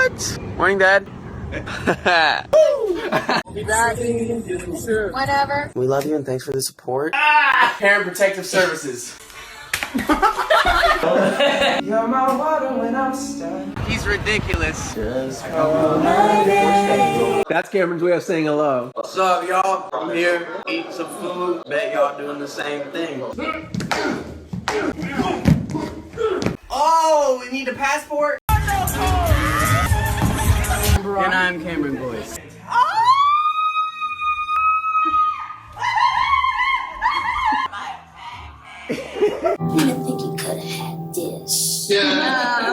What? Morning, Dad. Be back. Sure. Whatever. We love you and thanks for the support. Parent Protective Services. You're my water when I'm stuck. He's ridiculous. That's Cameron's way of saying hello. What's up, y'all? I'm here eating some food. Bet y'all doing the same thing. Oh, we need a passport? And I'm Cameron Boyce. You didn't think you could have had this. Yeah.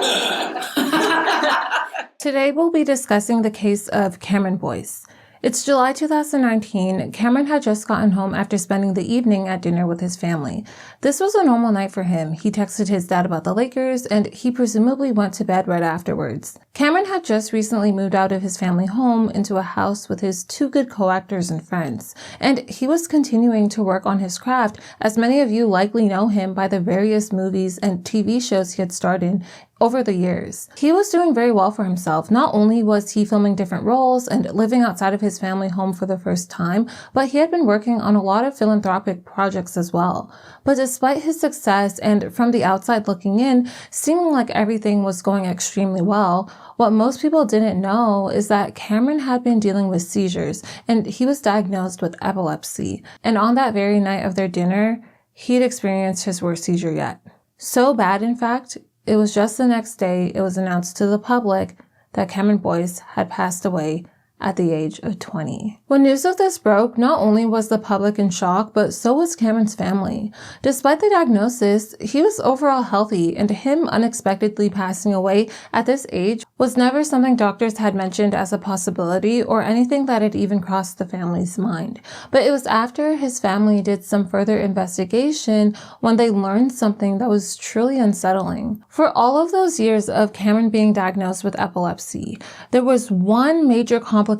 Today we'll be discussing the case of Cameron Boyce. It's July 2019. Cameron had just gotten home after spending the evening at dinner with his family. This was a normal night for him. He texted his dad about the Lakers, and he presumably went to bed right afterwards. Cameron had just recently moved out of his family home into a house with his two good co-actors and friends, and he was continuing to work on his craft, as many of you likely know him by the various movies and TV shows he had starred in over the years. He was doing very well for himself. Not only was he filming different roles and living outside of his family home for the first time, but he had been working on a lot of philanthropic projects as well. But despite his success and from the outside looking in, seeming like everything was going extremely well, what most people didn't know is that Cameron had been dealing with seizures and he was diagnosed with epilepsy. And on that very night of their dinner, he'd experienced his worst seizure yet. So bad, in fact, it was just the next day it was announced to the public that Cameron Boyce had passed away at the age of 20. When news of this broke, not only was the public in shock, but so was Cameron's family. Despite the diagnosis, he was overall healthy, and him unexpectedly passing away at this age was never something doctors had mentioned as a possibility or anything that had even crossed the family's mind. But it was after his family did some further investigation when they learned something that was truly unsettling. For all of those years of Cameron being diagnosed with epilepsy, there was one major complication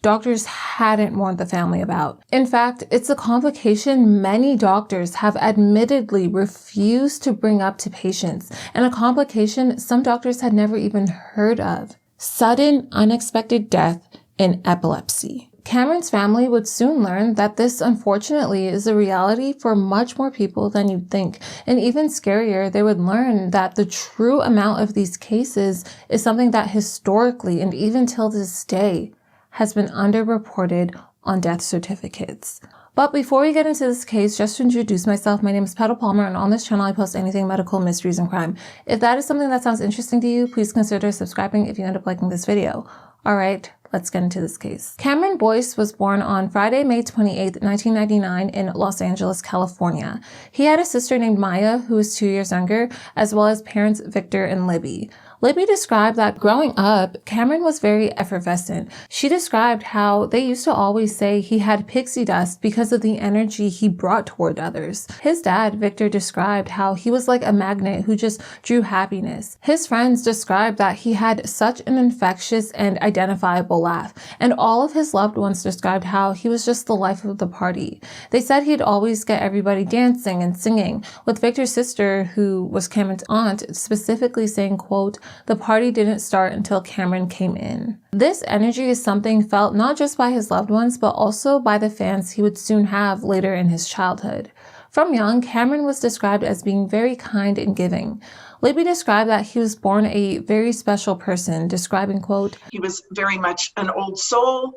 doctors hadn't warned the family about. In fact, it's a complication many doctors have admittedly refused to bring up to patients, and a complication some doctors had never even heard of: sudden, unexpected death in epilepsy. Cameron's family would soon learn that this, unfortunately, is a reality for much more people than you'd think. And even scarier, they would learn that the true amount of these cases is something that historically, and even till this day, has been underreported on death certificates. But before we get into this case, just to introduce myself, my name is Petal Palmer, and on this channel I post anything medical, mysteries, and crime. If that is something that sounds interesting to you, please consider subscribing if you end up liking this video. Alright, let's get into this case. Cameron Boyce was born on Friday, May 28, 1999 in Los Angeles, California. He had a sister named Maya, who was 2 years younger, as well as parents Victor and Libby. Libby described that growing up, Cameron was very effervescent. She described how they used to always say he had pixie dust because of the energy he brought toward others. His dad, Victor, described how he was like a magnet who just drew happiness. His friends described that he had such an infectious and identifiable laugh, and all of his loved ones described how he was just the life of the party. They said he'd always get everybody dancing and singing, with Victor's sister, who was Cameron's aunt, specifically saying, quote, "The party didn't start until Cameron came in." This energy is something felt not just by his loved ones, but also by the fans he would soon have later in his childhood. From young, Cameron was described as being very kind and giving. Libby described that he was born a very special person, describing, quote, "He was very much an old soul.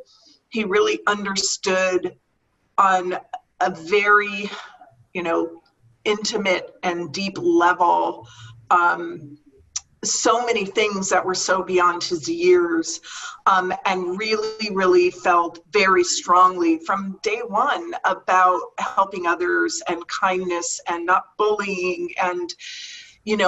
He really understood on a very, intimate and deep level, so many things that were so beyond his years, and really, really felt very strongly from day one about helping others and kindness and not bullying and,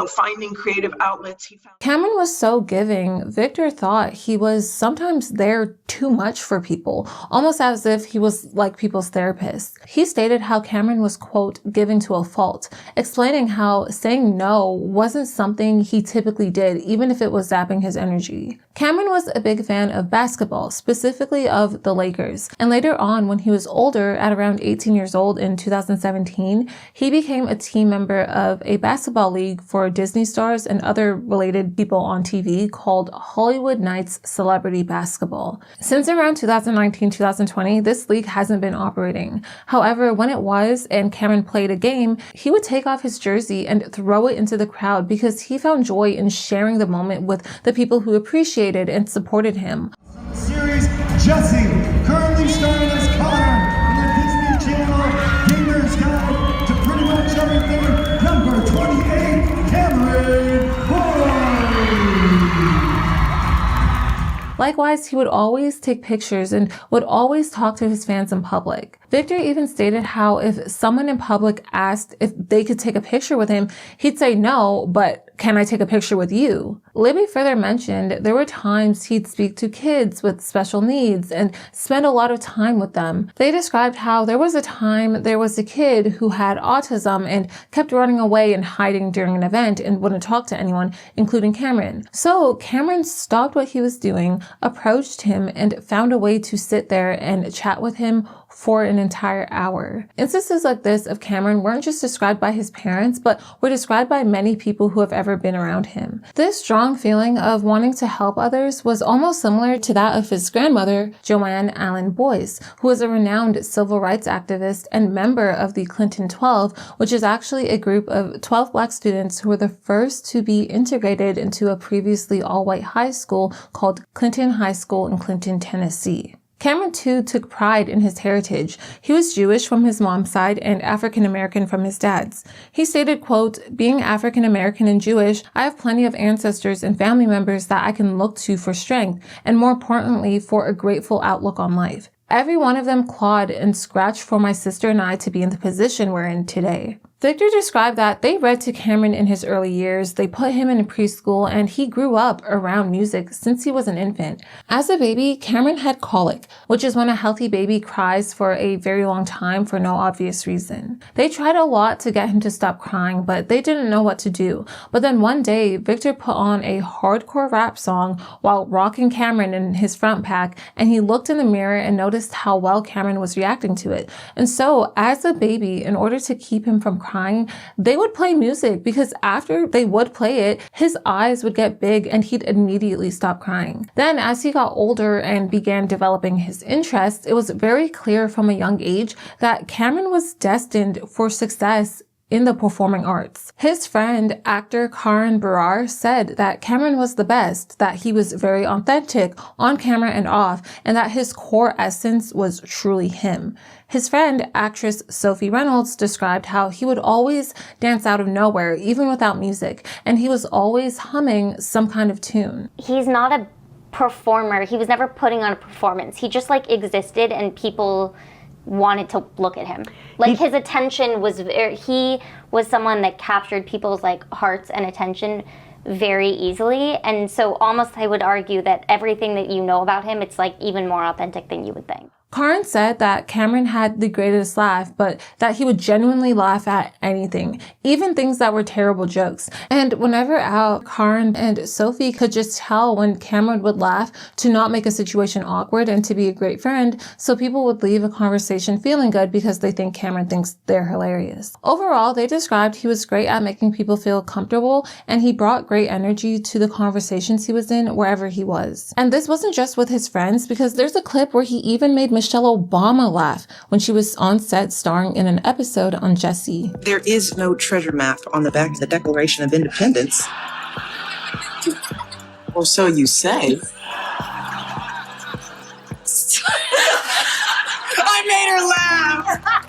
finding creative outlets." Cameron was so giving, Victor thought he was sometimes there too much for people, almost as if he was like people's therapist. He stated how Cameron was, quote, "giving to a fault," explaining how saying no wasn't something he typically did, even if it was zapping his energy. Cameron was a big fan of basketball, specifically of the Lakers. And later on, when he was older, at around 18 years old in 2017, he became a team member of a basketball league for Disney stars and other related people on TV called Hollywood Nights Celebrity Basketball. Since around 2019-2020, this league hasn't been operating. However, when it was and Cameron played a game, he would take off his jersey and throw it into the crowd because he found joy in sharing the moment with the people who appreciated and supported him. Series Jesse, currently starring as Connor in the Disney Channel Gamer's Guide to Pretty Much Everything, number 28, Cameron Boyce. Likewise, he would always take pictures and would always talk to his fans in public. Victor even stated how if someone in public asked if they could take a picture with him, he'd say no, but can I take a picture with you? Libby further mentioned there were times he'd speak to kids with special needs and spend a lot of time with them. They described how there was a time there was a kid who had autism and kept running away and hiding during an event and wouldn't talk to anyone, including Cameron. So Cameron stopped what he was doing, approached him, and found a way to sit there and chat with him for an entire hour. Instances like this of Cameron weren't just described by his parents, but were described by many people who have ever been around him. This strong feeling of wanting to help others was almost similar to that of his grandmother, Joanne Allen Boyce, who was a renowned civil rights activist and member of the Clinton 12, which is actually a group of 12 Black students who were the first to be integrated into a previously all-white high school called Clinton High School in Clinton, Tennessee. Cameron, too, took pride in his heritage. He was Jewish from his mom's side and African American from his dad's. He stated, quote, "Being African American and Jewish, I have plenty of ancestors and family members that I can look to for strength, and more importantly, for a grateful outlook on life. Every one of them clawed and scratched for my sister and I to be in the position we're in today." Victor described that they read to Cameron in his early years, they put him in preschool, and he grew up around music since he was an infant. As a baby, Cameron had colic, which is when a healthy baby cries for a very long time for no obvious reason. They tried a lot to get him to stop crying, but they didn't know what to do. But then one day, Victor put on a hardcore rap song while rocking Cameron in his front pack, and he looked in the mirror and noticed how well Cameron was reacting to it. And so, as a baby, in order to keep him from crying, they would play music because after they would play it, his eyes would get big and he'd immediately stop crying. Then as he got older and began developing his interests, it was very clear from a young age that Cameron was destined for success in the performing arts. His friend, actor Karan Barar, said that Cameron was the best, that he was very authentic on camera and off, and that his core essence was truly him. His friend, actress Sophie Reynolds, described how he would always dance out of nowhere, even without music, and he was always humming some kind of tune. He's not a performer. He was never putting on a performance. He just existed and people wanted to look at him. His attention was, he was someone that captured people's hearts and attention very easily. And so almost I would argue that everything that you know about him, it's even more authentic than you would think. Karan said that Cameron had the greatest laugh, but that he would genuinely laugh at anything, even things that were terrible jokes. And whenever out, Karan and Sophie could just tell when Cameron would laugh to not make a situation awkward and to be a great friend, so people would leave a conversation feeling good because they think Cameron thinks they're hilarious. Overall, they described he was great at making people feel comfortable, and he brought great energy to the conversations he was in wherever he was. And this wasn't just with his friends, because there's a clip where he even made Michelle Obama laugh when she was on set starring in an episode on Jesse. There is no treasure map on the back of the Declaration of Independence. Or so you say. I made her laugh!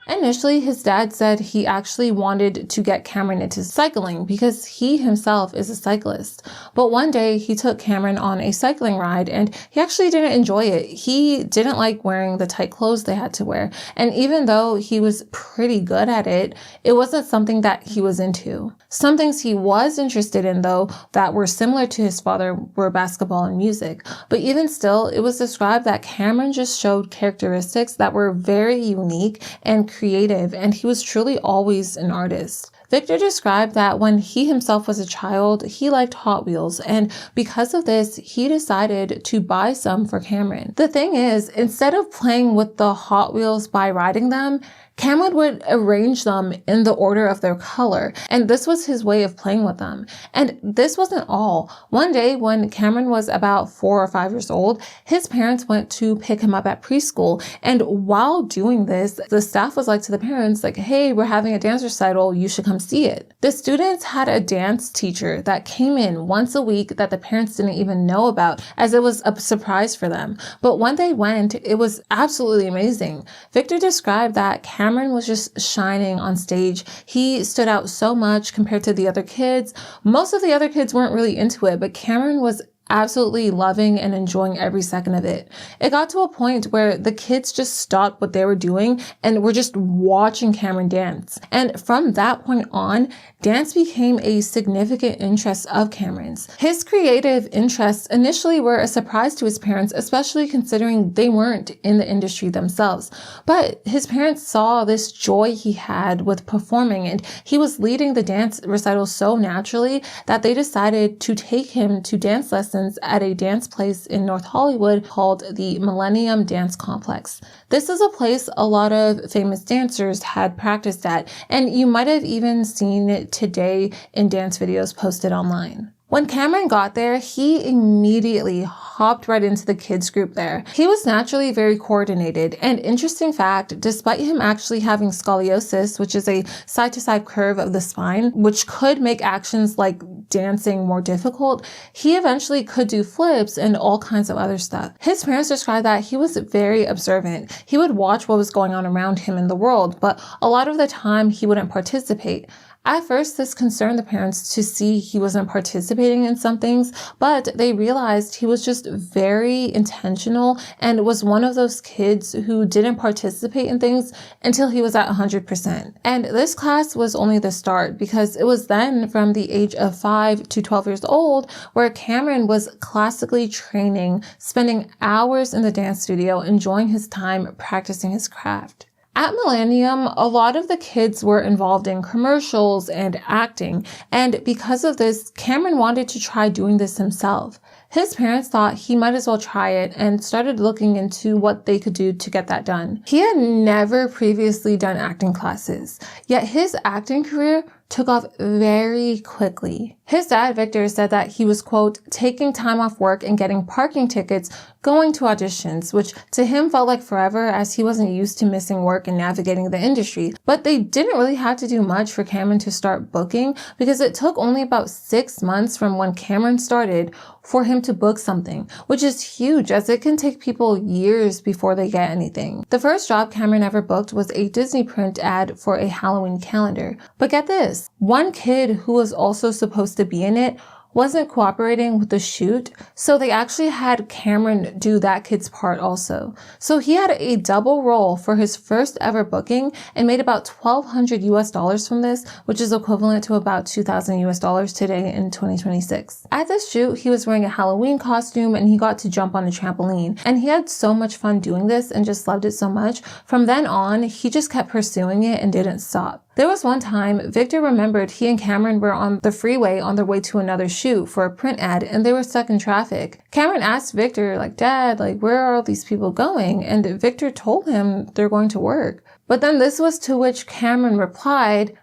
Initially, his dad said he actually wanted to get Cameron into cycling because he himself is a cyclist. But one day he took Cameron on a cycling ride and he actually didn't enjoy it. He didn't like wearing the tight clothes they had to wear. And even though he was pretty good at it, it wasn't something that he was into. Some things he was interested in, though, that were similar to his father were basketball and music. But even still, it was described that Cameron just showed characteristics that were very unique and creative, and he was truly always an artist. Victor described that when he himself was a child, he liked Hot Wheels, and because of this, he decided to buy some for Cameron. The thing is, instead of playing with the Hot Wheels by riding them, Cameron would arrange them in the order of their color, and this was his way of playing with them. And this wasn't all. One day when Cameron was about 4 or 5 years old, his parents went to pick him up at preschool, and while doing this, the staff was like to the parents, like, hey, we're having a dance recital, you should come see it. The students had a dance teacher that came in once a week that the parents didn't even know about, as it was a surprise for them. But when they went, it was absolutely amazing. Victor described that Cameron was just shining on stage. He stood out so much compared to the other kids. Most of the other kids weren't really into it, but Cameron was absolutely loving and enjoying every second of it. It got to a point where the kids just stopped what they were doing and were just watching Cameron dance. And from that point on, dance became a significant interest of Cameron's. His creative interests initially were a surprise to his parents, especially considering they weren't in the industry themselves. But his parents saw this joy he had with performing, and he was leading the dance recital so naturally that they decided to take him to dance lessons at a dance place in North Hollywood called the Millennium Dance Complex. This is a place a lot of famous dancers had practiced at, and you might have even seen it today in dance videos posted online. When Cameron got there, he immediately hopped right into the kids group there. He was naturally very coordinated, and interesting fact, despite him actually having scoliosis, which is a side-to-side curve of the spine, which could make actions like dancing more difficult, he eventually could do flips and all kinds of other stuff. His parents described that he was very observant. He would watch what was going on around him in the world, but a lot of the time he wouldn't participate. At first, this concerned the parents to see he wasn't participating in some things, but they realized he was just very intentional and was one of those kids who didn't participate in things until he was at 100%. And this class was only the start, because it was then from the age of 5 to 12 years old where Cameron was classically training, spending hours in the dance studio, enjoying his time practicing his craft. At Millennium, a lot of the kids were involved in commercials and acting, and because of this, Cameron wanted to try doing this himself. His parents thought he might as well try it and started looking into what they could do to get that done. He had never previously done acting classes, yet his acting career took off very quickly. His dad, Victor, said that he was, quote, taking time off work and getting parking tickets, going to auditions, which to him felt like forever as he wasn't used to missing work and navigating the industry. But they didn't really have to do much for Cameron to start booking, because it took only about 6 months from when Cameron started for him to book something, which is huge as it can take people years before they get anything. The first job Cameron ever booked was a Disney print ad for a Halloween calendar. But get this, one kid who was also supposed to be in it wasn't cooperating with the shoot, so they actually had Cameron do that kid's part also. So he had a double role for his first ever booking and made about $1,200 US from this, which is equivalent to about $2,000 US today in 2026. At this shoot, he was wearing a Halloween costume and he got to jump on a trampoline, and he had so much fun doing this and just loved it so much. From then on, he just kept pursuing it and didn't stop. There was one time Victor remembered he and Cameron were on the freeway on their way to another shoot for a print ad, and they were stuck in traffic. Cameron asked Victor, like, Dad, like, where are all these people going? And Victor told him they're going to work. But then this was to which Cameron replied,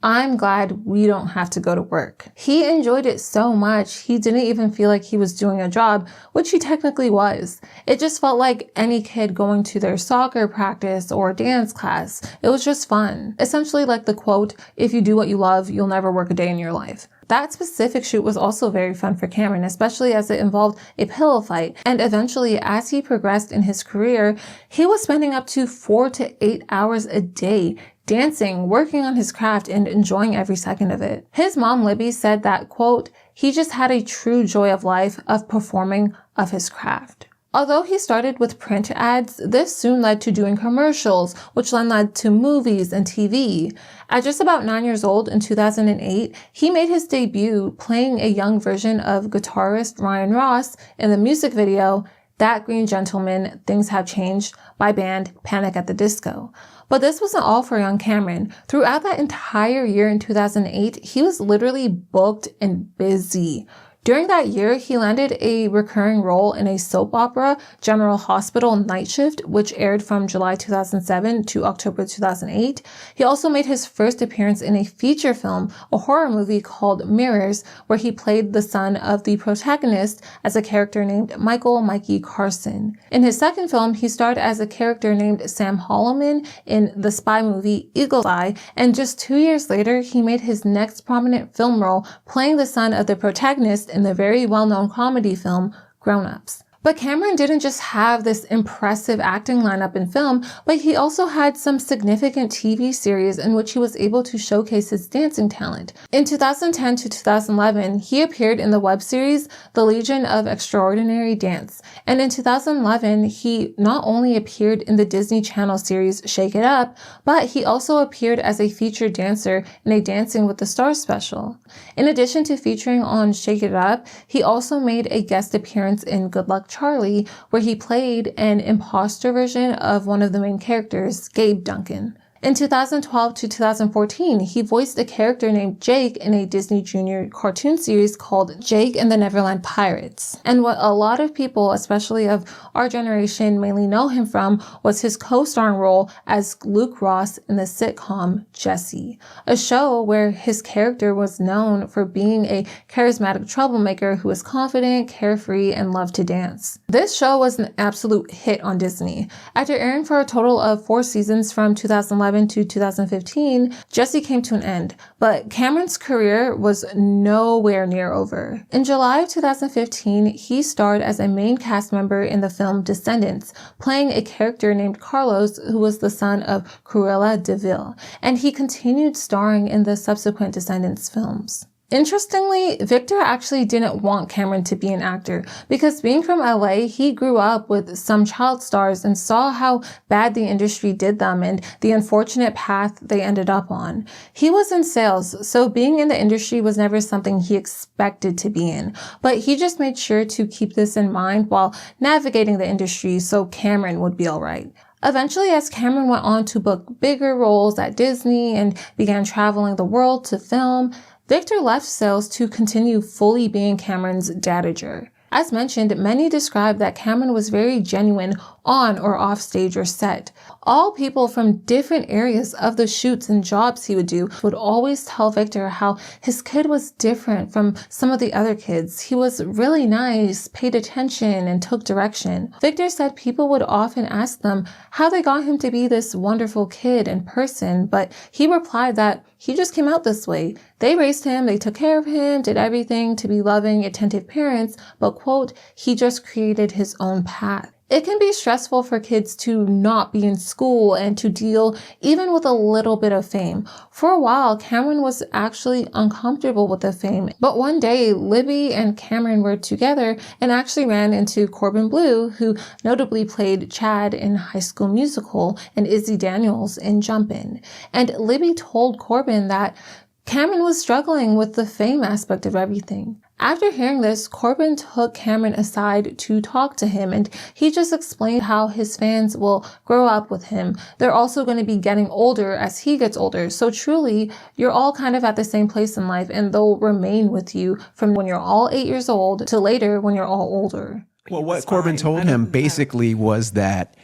I'm glad we don't have to go to work. He enjoyed it so much, he didn't even feel like he was doing a job, which he technically was. It just felt like any kid going to their soccer practice or dance class. It was just fun. Essentially like the quote, if you do what you love, you'll never work a day in your life. That specific shoot was also very fun for Cameron, especially as it involved a pillow fight. And eventually, as he progressed in his career, he was spending up to 4 to 8 hours a day dancing, working on his craft, and enjoying every second of it. His mom, Libby, said that, quote, he just had a true joy of life, of performing, of his craft. Although he started with print ads, this soon led to doing commercials, which then led to movies and TV. At just about 9 years old in 2008, he made his debut playing a young version of guitarist Ryan Ross in the music video, That Green Gentleman, Things Have Changed, by band Panic at the Disco. But this wasn't all for young Cameron. Throughout that entire year in 2008, he was literally booked and busy. During that year, he landed a recurring role in a soap opera, General Hospital Night Shift, which aired from July 2007 to October 2008. He also made his first appearance in a feature film, a horror movie called Mirrors, where he played the son of the protagonist as a character named Michael Mikey Carson. In his second film, he starred as a character named Sam Holloman in the spy movie Eagle's Eye, and just 2 years later, he made his next prominent film role playing the son of the protagonist in the very well-known comedy film Grown Ups. But Cameron didn't just have this impressive acting lineup in film, but he also had some significant TV series in which he was able to showcase his dancing talent. In 2010 to 2011, he appeared in the web series The Legion of Extraordinary Dance. And in 2011, he not only appeared in the Disney Channel series Shake It Up, but he also appeared as a featured dancer in a Dancing with the Stars special. In addition to featuring on Shake It Up, he also made a guest appearance in Good Luck Charlie, where he played an imposter version of one of the main characters, Gabe Duncan. In 2012 to 2014, he voiced a character named Jake in a Disney Junior cartoon series called Jake and the Neverland Pirates. And what a lot of people, especially of our generation, mainly know him from was his co-starring role as Luke Ross in the sitcom Jessie, a show where his character was known for being a charismatic troublemaker who was confident, carefree, and loved to dance. This show was an absolute hit on Disney. After airing for a total of 4 seasons from 2011 to 2015, Jessie came to an end, but Cameron's career was nowhere near over. In July of 2015, he starred as a main cast member in the film Descendants, playing a character named Carlos, who was the son of Cruella de Vil, and he continued starring in the subsequent Descendants films. Interestingly, Victor actually didn't want Cameron to be an actor because being from LA, he grew up with some child stars and saw how bad the industry did them and the unfortunate path they ended up on. He was in sales, so being in the industry was never something he expected to be in, but he just made sure to keep this in mind while navigating the industry so Cameron would be all right. Eventually, as Cameron went on to book bigger roles at Disney and began traveling the world to film, Victor left sales to continue fully being Cameron's dadager. As mentioned, many describe that Cameron was very genuine on or off stage or set. All people from different areas of the shoots and jobs he would do would always tell Victor how his kid was different from some of the other kids. He was really nice, paid attention, and took direction. Victor said people would often ask them how they got him to be this wonderful kid and person, but he replied that he just came out this way. They raised him, they took care of him, did everything to be loving, attentive parents, but, quote, he just created his own path. It can be stressful for kids to not be in school and to deal even with a little bit of fame. For a while, Cameron was actually uncomfortable with the fame, but one day, Libby and Cameron were together and actually ran into Corbin Bleu, who notably played Chad in High School Musical and Izzy Daniels in Jumpin'. And Libby told Corbin that Cameron was struggling with the fame aspect of everything. After hearing this, Corbin took Cameron aside to talk to him, and he just explained how his fans will grow up with him. They're also going to be getting older as he gets older. So truly, you're all kind of at the same place in life, and they'll remain with you from when you're all 8 years old to later when you're all older. Well, what Corbin told him basically was that,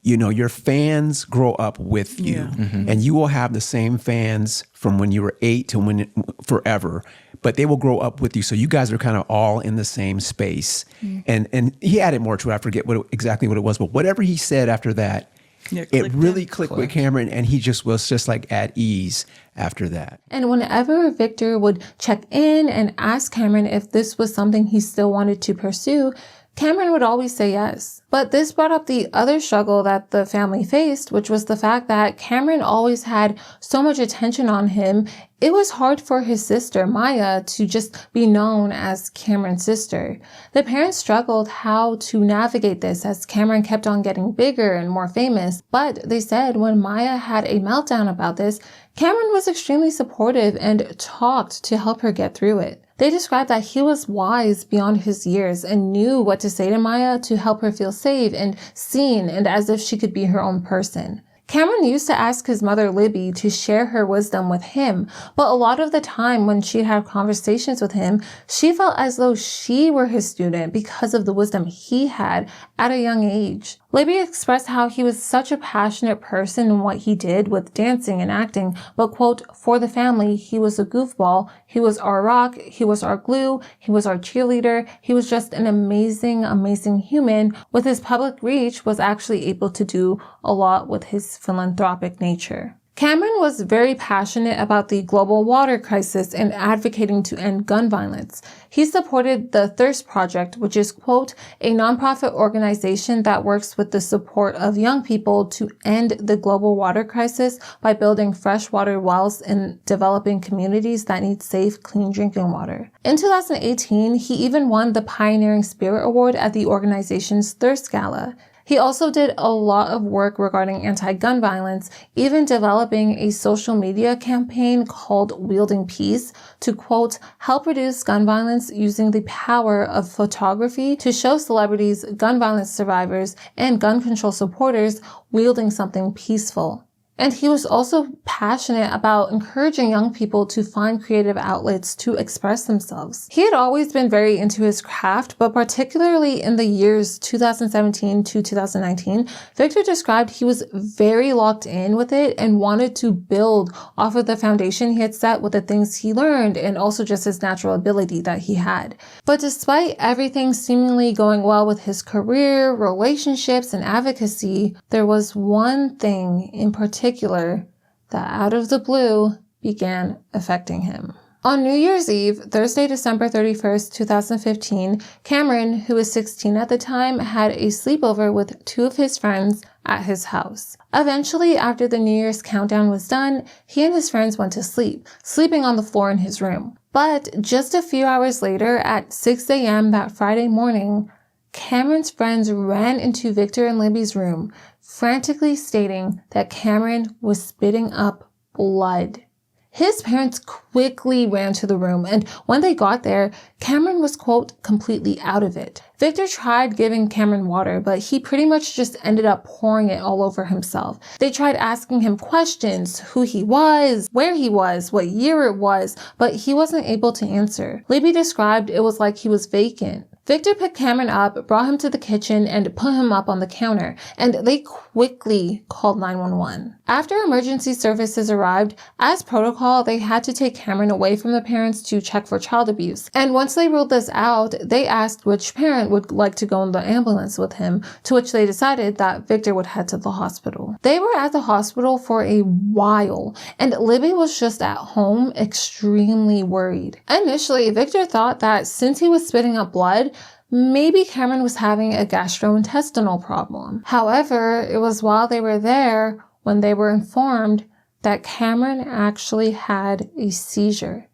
you know, your fans grow up with you, and you will have the same fans from when you were 8 to forever, but they will grow up with you. So you guys are kind of all in the same space. And he added more to it. I forget exactly what it was, but whatever he said after that, it really clicked with Cameron, and he just was just like at ease after that. And whenever Victor would check in and ask Cameron if this was something he still wanted to pursue, Cameron would always say yes. But this brought up the other struggle that the family faced, which was the fact that Cameron always had so much attention on him. It was hard for his sister, Maya, to just be known as Cameron's sister. The parents struggled how to navigate this as Cameron kept on getting bigger and more famous. But they said when Maya had a meltdown about this, Cameron was extremely supportive and talked to help her get through it. They described that he was wise beyond his years and knew what to say to Maya to help her feel safe and seen and as if she could be her own person. Cameron used to ask his mother Libby to share her wisdom with him, but a lot of the time when she had conversations with him, she felt as though she were his student because of the wisdom he had at a young age. Libby expressed how he was such a passionate person in what he did with dancing and acting, but quote, for the family, he was a goofball, he was our rock, he was our glue, he was our cheerleader, he was just an amazing, amazing human. With his public reach, was actually able to do a lot with his philanthropic nature. Cameron was very passionate about the global water crisis and advocating to end gun violence. He supported the Thirst Project, which is, quote, a nonprofit organization that works with the support of young people to end the global water crisis by building freshwater wells in developing communities that need safe, clean drinking water. In 2018, he even won the Pioneering Spirit Award at the organization's Thirst Gala. He also did a lot of work regarding anti-gun violence, even developing a social media campaign called Wielding Peace to, quote, help reduce gun violence using the power of photography to show celebrities, gun violence survivors, and gun control supporters wielding something peaceful. And he was also passionate about encouraging young people to find creative outlets to express themselves. He had always been very into his craft, but particularly in the years 2017 to 2019, Victor described he was very locked in with it and wanted to build off of the foundation he had set with the things he learned and also just his natural ability that he had. But despite everything seemingly going well with his career, relationships, and advocacy, there was one thing in particular that out of the blue began affecting him. On New Year's Eve, Thursday, December 31st, 2015, Cameron, who was 16 at the time, had a sleepover with two of his friends at his house. Eventually, after the New Year's countdown was done, he and his friends went to sleep, sleeping on the floor in his room. But just a few hours later, at 6 a.m. that Friday morning, Cameron's friends ran into Victor and Libby's room, frantically stating that Cameron was spitting up blood. His parents quickly ran to the room, and when they got there, Cameron was, quote, completely out of it. Victor tried giving Cameron water, but he pretty much just ended up pouring it all over himself. They tried asking him questions, who he was, where he was, what year it was, but he wasn't able to answer. Libby described it was like he was vacant. Victor picked Cameron up, brought him to the kitchen, and put him up on the counter, and they quickly called 911. After emergency services arrived, as protocol, they had to take Cameron away from the parents to check for child abuse. And once they ruled this out, they asked which parent would like to go in the ambulance with him, to which they decided that Victor would head to the hospital. They were at the hospital for a while, and Libby was just at home extremely worried. Initially, Victor thought that since he was spitting up blood, maybe Cameron was having a gastrointestinal problem. However, it was while they were there when they were informed that Cameron actually had a seizure.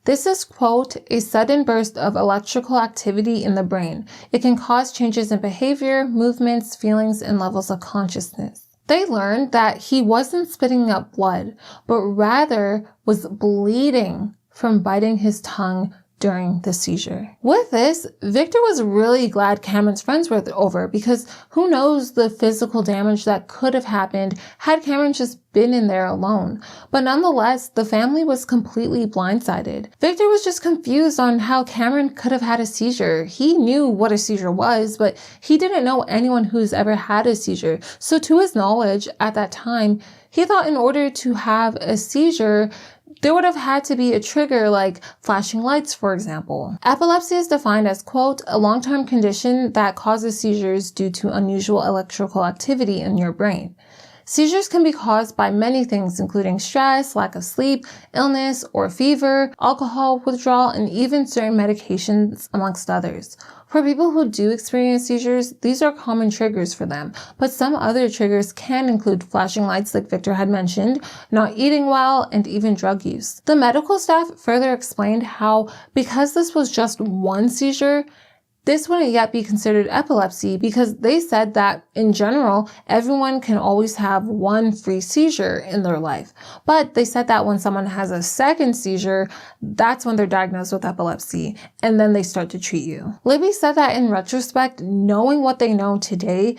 This is, quote, a sudden burst of electrical activity in the brain. It can cause changes in behavior, movements, feelings, and levels of consciousness. They learned that he wasn't spitting up blood, but rather was bleeding from biting his tongue during the seizure. With this, Victor was really glad Cameron's friends were over, because who knows the physical damage that could have happened had Cameron just been in there alone. But nonetheless, the family was completely blindsided. Victor was just confused on how Cameron could have had a seizure. He knew what a seizure was, but he didn't know anyone who's ever had a seizure. So to his knowledge, at that time, he thought in order to have a seizure, there would have had to be a trigger like flashing lights, for example. Epilepsy is defined as, quote, a long-term condition that causes seizures due to unusual electrical activity in your brain. Seizures can be caused by many things, including stress, lack of sleep, illness or fever, alcohol withdrawal, and even certain medications, amongst others. For people who do experience seizures, these are common triggers for them, but some other triggers can include flashing lights like Victor had mentioned, not eating well, and even drug use. The medical staff further explained how, because this was just one seizure, this wouldn't yet be considered epilepsy, because they said that, in general, everyone can always have one free seizure in their life. But they said that when someone has a second seizure, that's when they're diagnosed with epilepsy, and then they start to treat you. Libby said that in retrospect, knowing what they know today,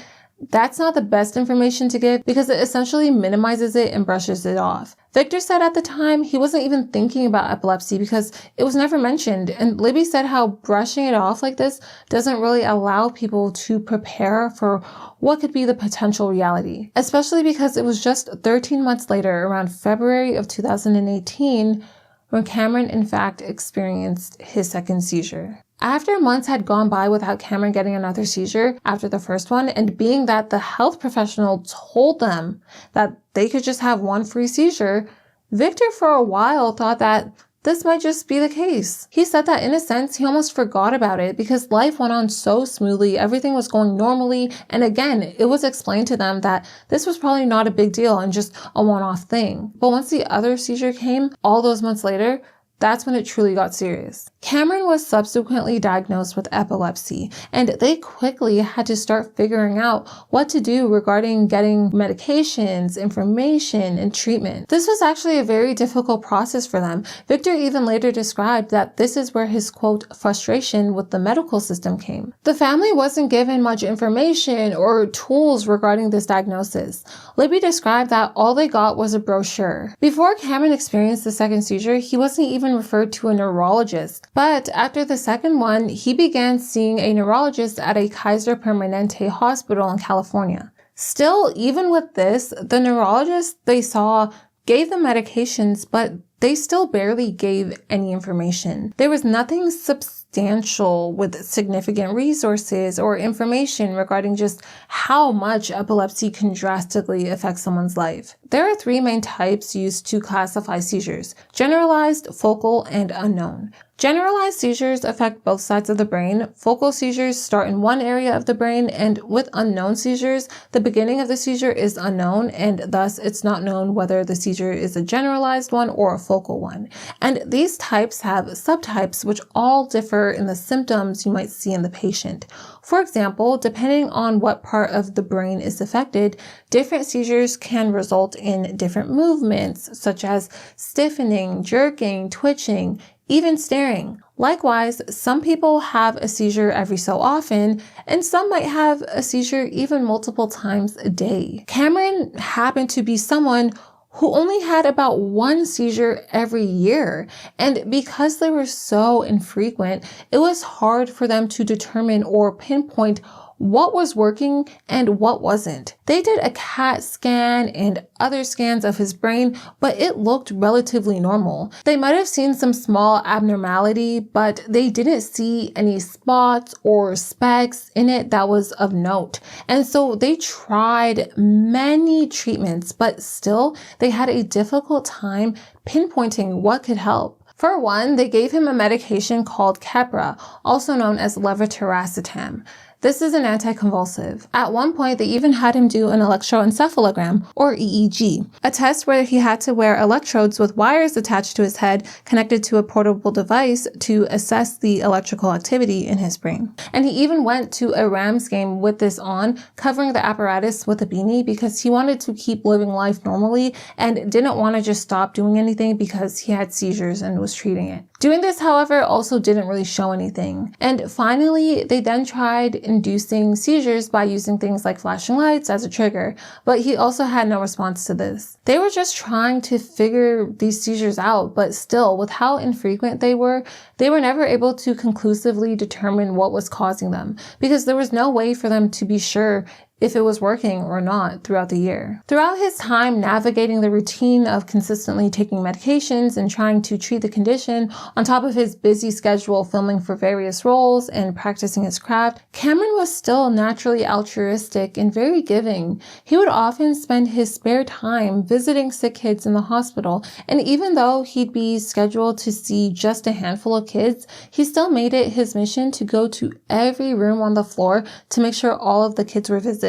That's not the best information to give because it essentially minimizes it and brushes it off. Victor said at the time he wasn't even thinking about epilepsy because it was never mentioned, and Libby said how brushing it off like this doesn't really allow people to prepare for what could be the potential reality, especially because it was just 13 months later, around February of 2018, when Cameron in fact experienced his second seizure. After months had gone by without Cameron getting another seizure after the first one, and being that the health professional told them that they could just have one free seizure, Victor for a while thought that this might just be the case. He said that in a sense, he almost forgot about it because life went on so smoothly, everything was going normally, and again, it was explained to them that this was probably not a big deal and just a one-off thing. But once the other seizure came, all those months later, that's when it truly got serious. Cameron was subsequently diagnosed with epilepsy, and they quickly had to start figuring out what to do regarding getting medications, information, and treatment. This was actually a very difficult process for them. Victor even later described that this is where his, quote, frustration with the medical system came. The family wasn't given much information or tools regarding this diagnosis. Libby described that all they got was a brochure. Before Cameron experienced the second seizure, he wasn't even referred to a neurologist. But after the second one, he began seeing a neurologist at a Kaiser Permanente hospital in California. Still, even with this, the neurologist they saw gave them medications, but they still barely gave any information. There was nothing substantial with significant resources or information regarding just how much epilepsy can drastically affect someone's life. There are three main types used to classify seizures: generalized, focal, and unknown. Generalized seizures affect both sides of the brain. Focal seizures start in one area of the brain, and with unknown seizures, the beginning of the seizure is unknown, and thus it's not known whether the seizure is a generalized one or a focal one. And these types have subtypes which all differ in the symptoms you might see in the patient. For example, depending on what part of the brain is affected, different seizures can result in different movements, such as stiffening, jerking, twitching, even staring. Likewise, some people have a seizure every so often, and some might have a seizure even multiple times a day. Cameron happened to be someone who only had about one seizure every year, and because they were so infrequent, it was hard for them to determine or pinpoint what was working and what wasn't. They did a CAT scan and other scans of his brain, but it looked relatively normal. They might have seen some small abnormality, but they didn't see any spots or specks in it that was of note. And so they tried many treatments, but still they had a difficult time pinpointing what could help. For one, they gave him a medication called Keppra, also known as levetiracetam. This is an anticonvulsive. At one point, they even had him do an electroencephalogram, or EEG, a test where he had to wear electrodes with wires attached to his head connected to a portable device to assess the electrical activity in his brain. And he even went to a Rams game with this on, covering the apparatus with a beanie because he wanted to keep living life normally and didn't want to just stop doing anything because he had seizures and was treating it. Doing this, however, also didn't really show anything. And finally, they then tried inducing seizures by using things like flashing lights as a trigger, but he also had no response to this. They were just trying to figure these seizures out, but still, with how infrequent they were never able to conclusively determine what was causing them, because there was no way for them to be sure if it was working or not throughout the year. Throughout his time navigating the routine of consistently taking medications and trying to treat the condition, on top of his busy schedule filming for various roles and practicing his craft, Cameron was still naturally altruistic and very giving. He would often spend his spare time visiting sick kids in the hospital, and even though he'd be scheduled to see just a handful of kids, he still made it his mission to go to every room on the floor to make sure all of the kids were visited.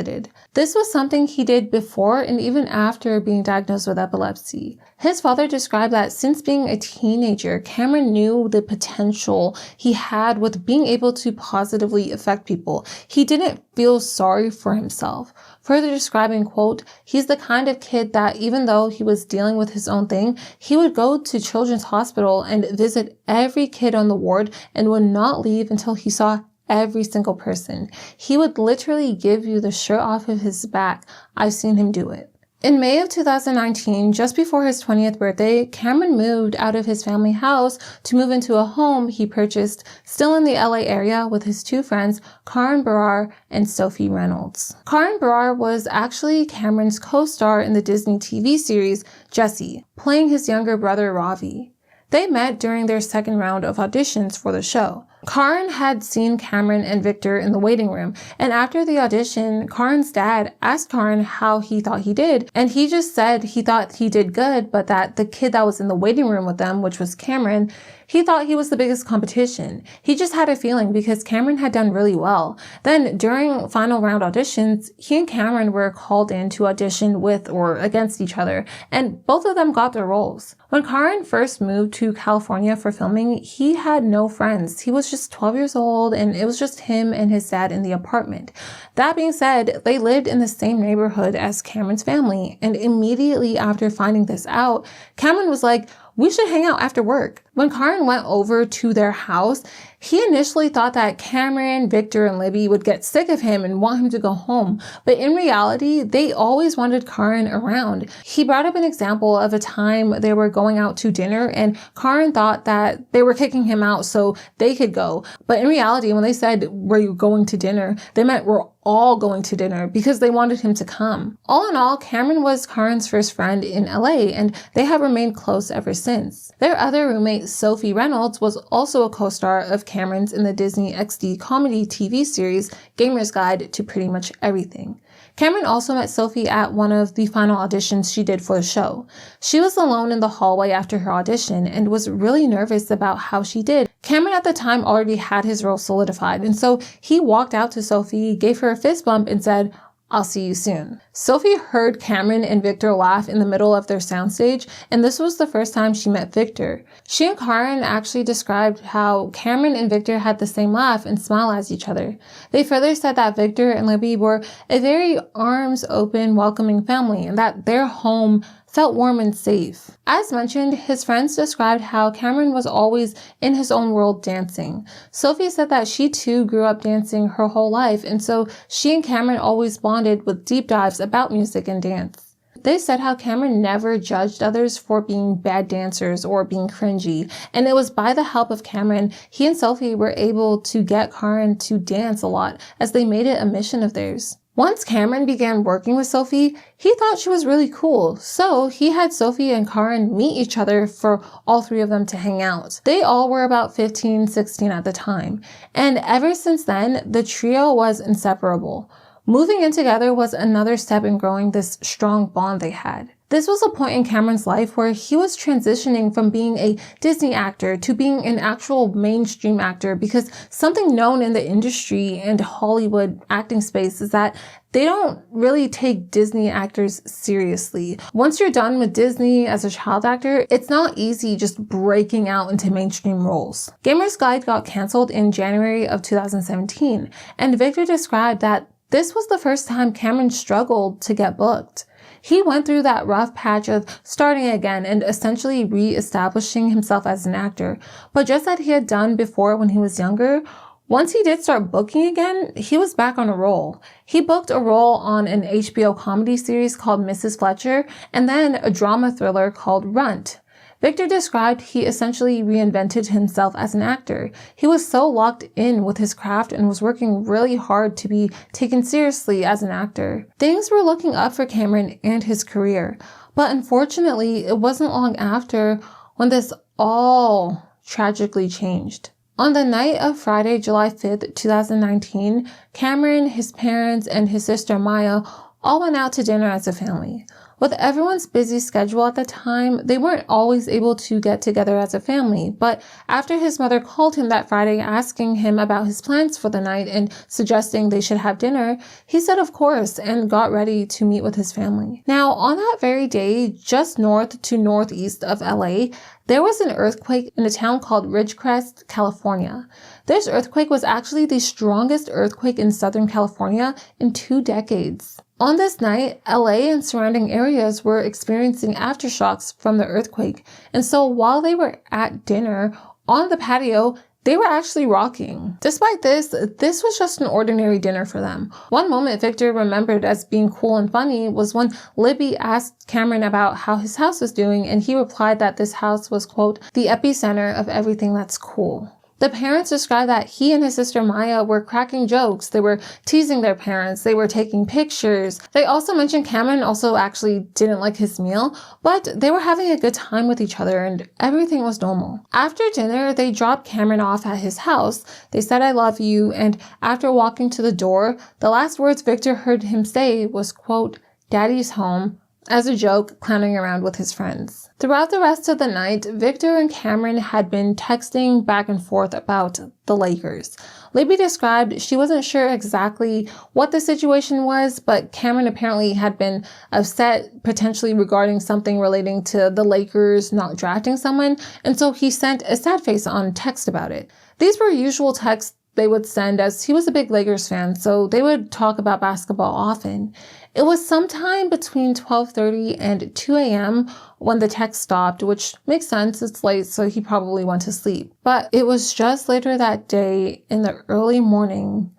This was something he did before and even after being diagnosed with epilepsy. His father described that since being a teenager, Cameron knew the potential he had with being able to positively affect people. He didn't feel sorry for himself. Further describing, quote, he's the kind of kid that even though he was dealing with his own thing, he would go to Children's Hospital and visit every kid on the ward and would not leave until he saw every single person. He would literally give you the shirt off of his back. I've seen him do it. In May of 2019, just before his 20th birthday, Cameron moved out of his family house to move into a home he purchased still in the LA area with his two friends, Karan Brar and Sophie Reynolds. Karan Brar was actually Cameron's co-star in the Disney TV series Jessie, playing his younger brother Ravi. They met during their second round of auditions for the show. Karan had seen Cameron and Victor in the waiting room, and after the audition, Karan's dad asked Karan how he thought he did, and he just said he thought he did good, but that the kid that was in the waiting room with them, which was Cameron, he thought he was the biggest competition. He just had a feeling because Cameron had done really well. Then during final round auditions, he and Cameron were called in to audition with or against each other, and both of them got their roles. When Karan first moved to California for filming, he had no friends. He was just 12 years old, and it was just him and his dad in the apartment. That being said, they lived in the same neighborhood as Cameron's family, and immediately after finding this out, Cameron was like, we should hang out after work. When Karan went over to their house, he initially thought that Cameron, Victor, and Libby would get sick of him and want him to go home. But in reality, they always wanted Karan around. He brought up an example of a time they were going out to dinner and Karan thought that they were kicking him out so they could go. But in reality, when they said, were you going to dinner? They meant we're all going to dinner because they wanted him to come. All in all, Cameron was Karan's first friend in LA and they have remained close ever since. Their other roommate, Sophie Reynolds, was also a co-star of Cameron's in the Disney XD comedy TV series Gamer's Guide to Pretty Much Everything. Cameron also met Sophie at one of the final auditions she did for the show. She was alone in the hallway after her audition and was really nervous about how she did. Cameron at the time already had his role solidified, and so he walked out to Sophie, gave her a fist bump, and said, I'll see you soon. Sophie heard Cameron and Victor laugh in the middle of their soundstage, and this was the first time she met Victor. She and Karan actually described how Cameron and Victor had the same laugh and smile as each other. They further said that Victor and Libby were a very arms-open, welcoming family, and that their home felt warm and safe. As mentioned, his friends described how Cameron was always in his own world dancing. Sophie said that she too grew up dancing her whole life, and so she and Cameron always bonded with deep dives about music and dance. They said how Cameron never judged others for being bad dancers or being cringy, and it was by the help of Cameron he and Sophie were able to get Karan to dance a lot, as they made it a mission of theirs. Once Cameron began working with Sophie, he thought she was really cool, so he had Sophie and Karan meet each other for all three of them to hang out. They all were about 15, 16 at the time, and ever since then, the trio was inseparable. Moving in together was another step in growing this strong bond they had. This was a point in Cameron's life where he was transitioning from being a Disney actor to being an actual mainstream actor, because something known in the industry and Hollywood acting space is that they don't really take Disney actors seriously. Once you're done with Disney as a child actor, it's not easy just breaking out into mainstream roles. Gamer's Guide got canceled in January of 2017, and Victor described that this was the first time Cameron struggled to get booked. He went through that rough patch of starting again and essentially re-establishing himself as an actor. But just as he had done before when he was younger, once he did start booking again, he was back on a roll. He booked a role on an HBO comedy series called Mrs. Fletcher, and then a drama thriller called Runt. Victor described he essentially reinvented himself as an actor. He was so locked in with his craft and was working really hard to be taken seriously as an actor. Things were looking up for Cameron and his career, but unfortunately, it wasn't long after when this all tragically changed. On the night of Friday, July 5th, 2019, Cameron, his parents, and his sister Maya all went out to dinner as a family. With everyone's busy schedule at the time, they weren't always able to get together as a family, but after his mother called him that Friday asking him about his plans for the night and suggesting they should have dinner, he said of course and got ready to meet with his family. Now, on that very day, just north to northeast of LA, there was an earthquake in a town called Ridgecrest, California. This earthquake was actually the strongest earthquake in Southern California in 2 decades. On this night, LA and surrounding areas were experiencing aftershocks from the earthquake, and so while they were at dinner on the patio, They were actually rocking. Despite this was just an ordinary dinner for them. One moment Victor remembered as being cool and funny was when Libby asked Cameron about how his house was doing, and he replied that this house was, quote, the epicenter of everything that's cool. The parents described that he and his sister Maya were cracking jokes. They were teasing their parents. They were taking pictures. They also mentioned Cameron also actually didn't like his meal, but they were having a good time with each other and everything was normal. After dinner, they dropped Cameron off at his house. They said, I love you. And after walking to the door, the last words Victor heard him say was, quote, Daddy's home, as a joke, clowning around with his friends. Throughout the rest of the night, Victor and Cameron had been texting back and forth about the Lakers. Libby described she wasn't sure exactly what the situation was, but Cameron apparently had been upset potentially regarding something relating to the Lakers not drafting someone, and so he sent a sad face on text about it. These were usual texts they would send, as he was a big Lakers fan, so they would talk about basketball often. It was sometime between 12:30 and 2 a.m. when the text stopped, which makes sense. It's late, so he probably went to sleep. But it was just later that day in the early morning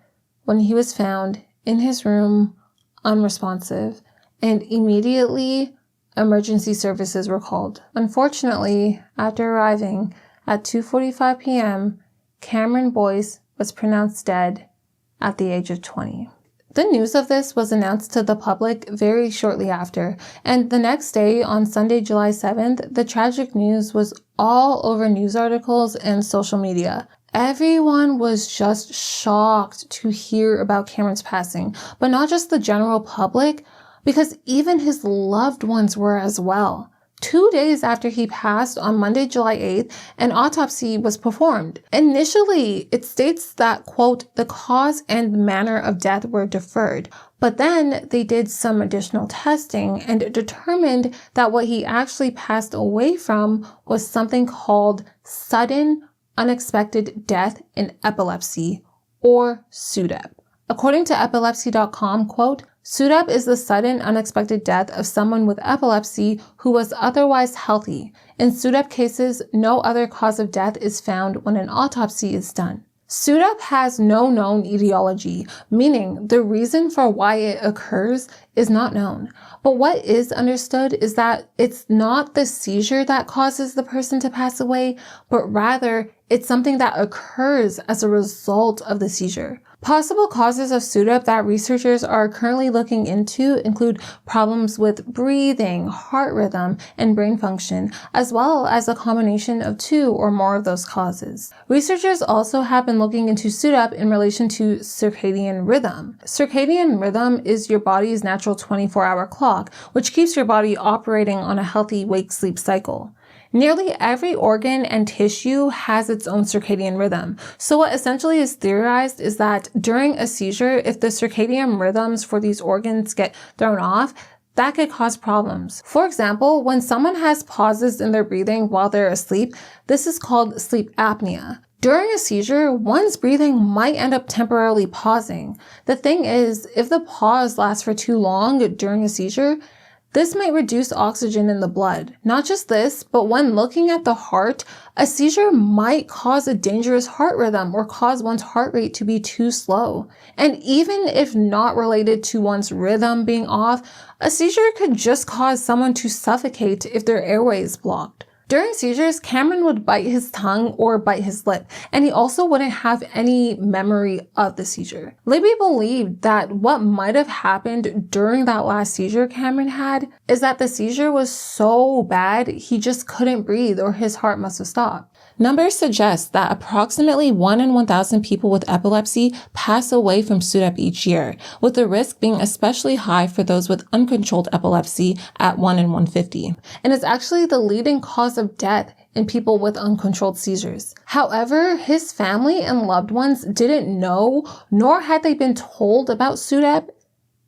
when he was found in his room unresponsive, and immediately emergency services were called. Unfortunately, after arriving at 2:45 p.m., Cameron Boyce was pronounced dead at the age of 20. The news of this was announced to the public very shortly after, and the next day, on Sunday, July 7th, the tragic news was all over news articles and social media. Everyone was just shocked to hear about Cameron's passing, but not just the general public, because even his loved ones were as well. 2 days after he passed, on Monday, July 8th, an autopsy was performed. Initially, it states that, quote, the cause and manner of death were deferred, but then they did some additional testing and determined that what he actually passed away from was something called sudden unexpected death in epilepsy, or SUDEP. According to epilepsy.com, quote, SUDEP is the sudden unexpected death of someone with epilepsy who was otherwise healthy. In SUDEP cases, no other cause of death is found when an autopsy is done. SUDEP has no known etiology, meaning the reason for why it occurs is not known. But what is understood is that it's not the seizure that causes the person to pass away, but rather it's something that occurs as a result of the seizure. Possible causes of SUDEP that researchers are currently looking into include problems with breathing, heart rhythm, and brain function, as well as a combination of two or more of those causes. Researchers also have been looking into SUDEP in relation to circadian rhythm. Circadian rhythm is your body's natural 24-hour clock, which keeps your body operating on a healthy wake-sleep cycle. Nearly every organ and tissue has its own circadian rhythm. So what essentially is theorized is that during a seizure, if the circadian rhythms for these organs get thrown off, that could cause problems. For example, when someone has pauses in their breathing while they're asleep, this is called sleep apnea. During a seizure, one's breathing might end up temporarily pausing. The thing is, if the pause lasts for too long during a seizure, this might reduce oxygen in the blood. Not just this, but when looking at the heart, a seizure might cause a dangerous heart rhythm or cause one's heart rate to be too slow. And even if not related to one's rhythm being off, a seizure could just cause someone to suffocate if their airway is blocked. During seizures, Cameron would bite his tongue or bite his lip, and he also wouldn't have any memory of the seizure. Libby believed that what might have happened during that last seizure Cameron had is that the seizure was so bad he just couldn't breathe or his heart must have stopped. Numbers suggest that approximately 1 in 1,000 people with epilepsy pass away from SUDEP each year, with the risk being especially high for those with uncontrolled epilepsy at 1 in 150. And it's actually the leading cause of death in people with uncontrolled seizures. However, his family and loved ones didn't know, nor had they been told about SUDEP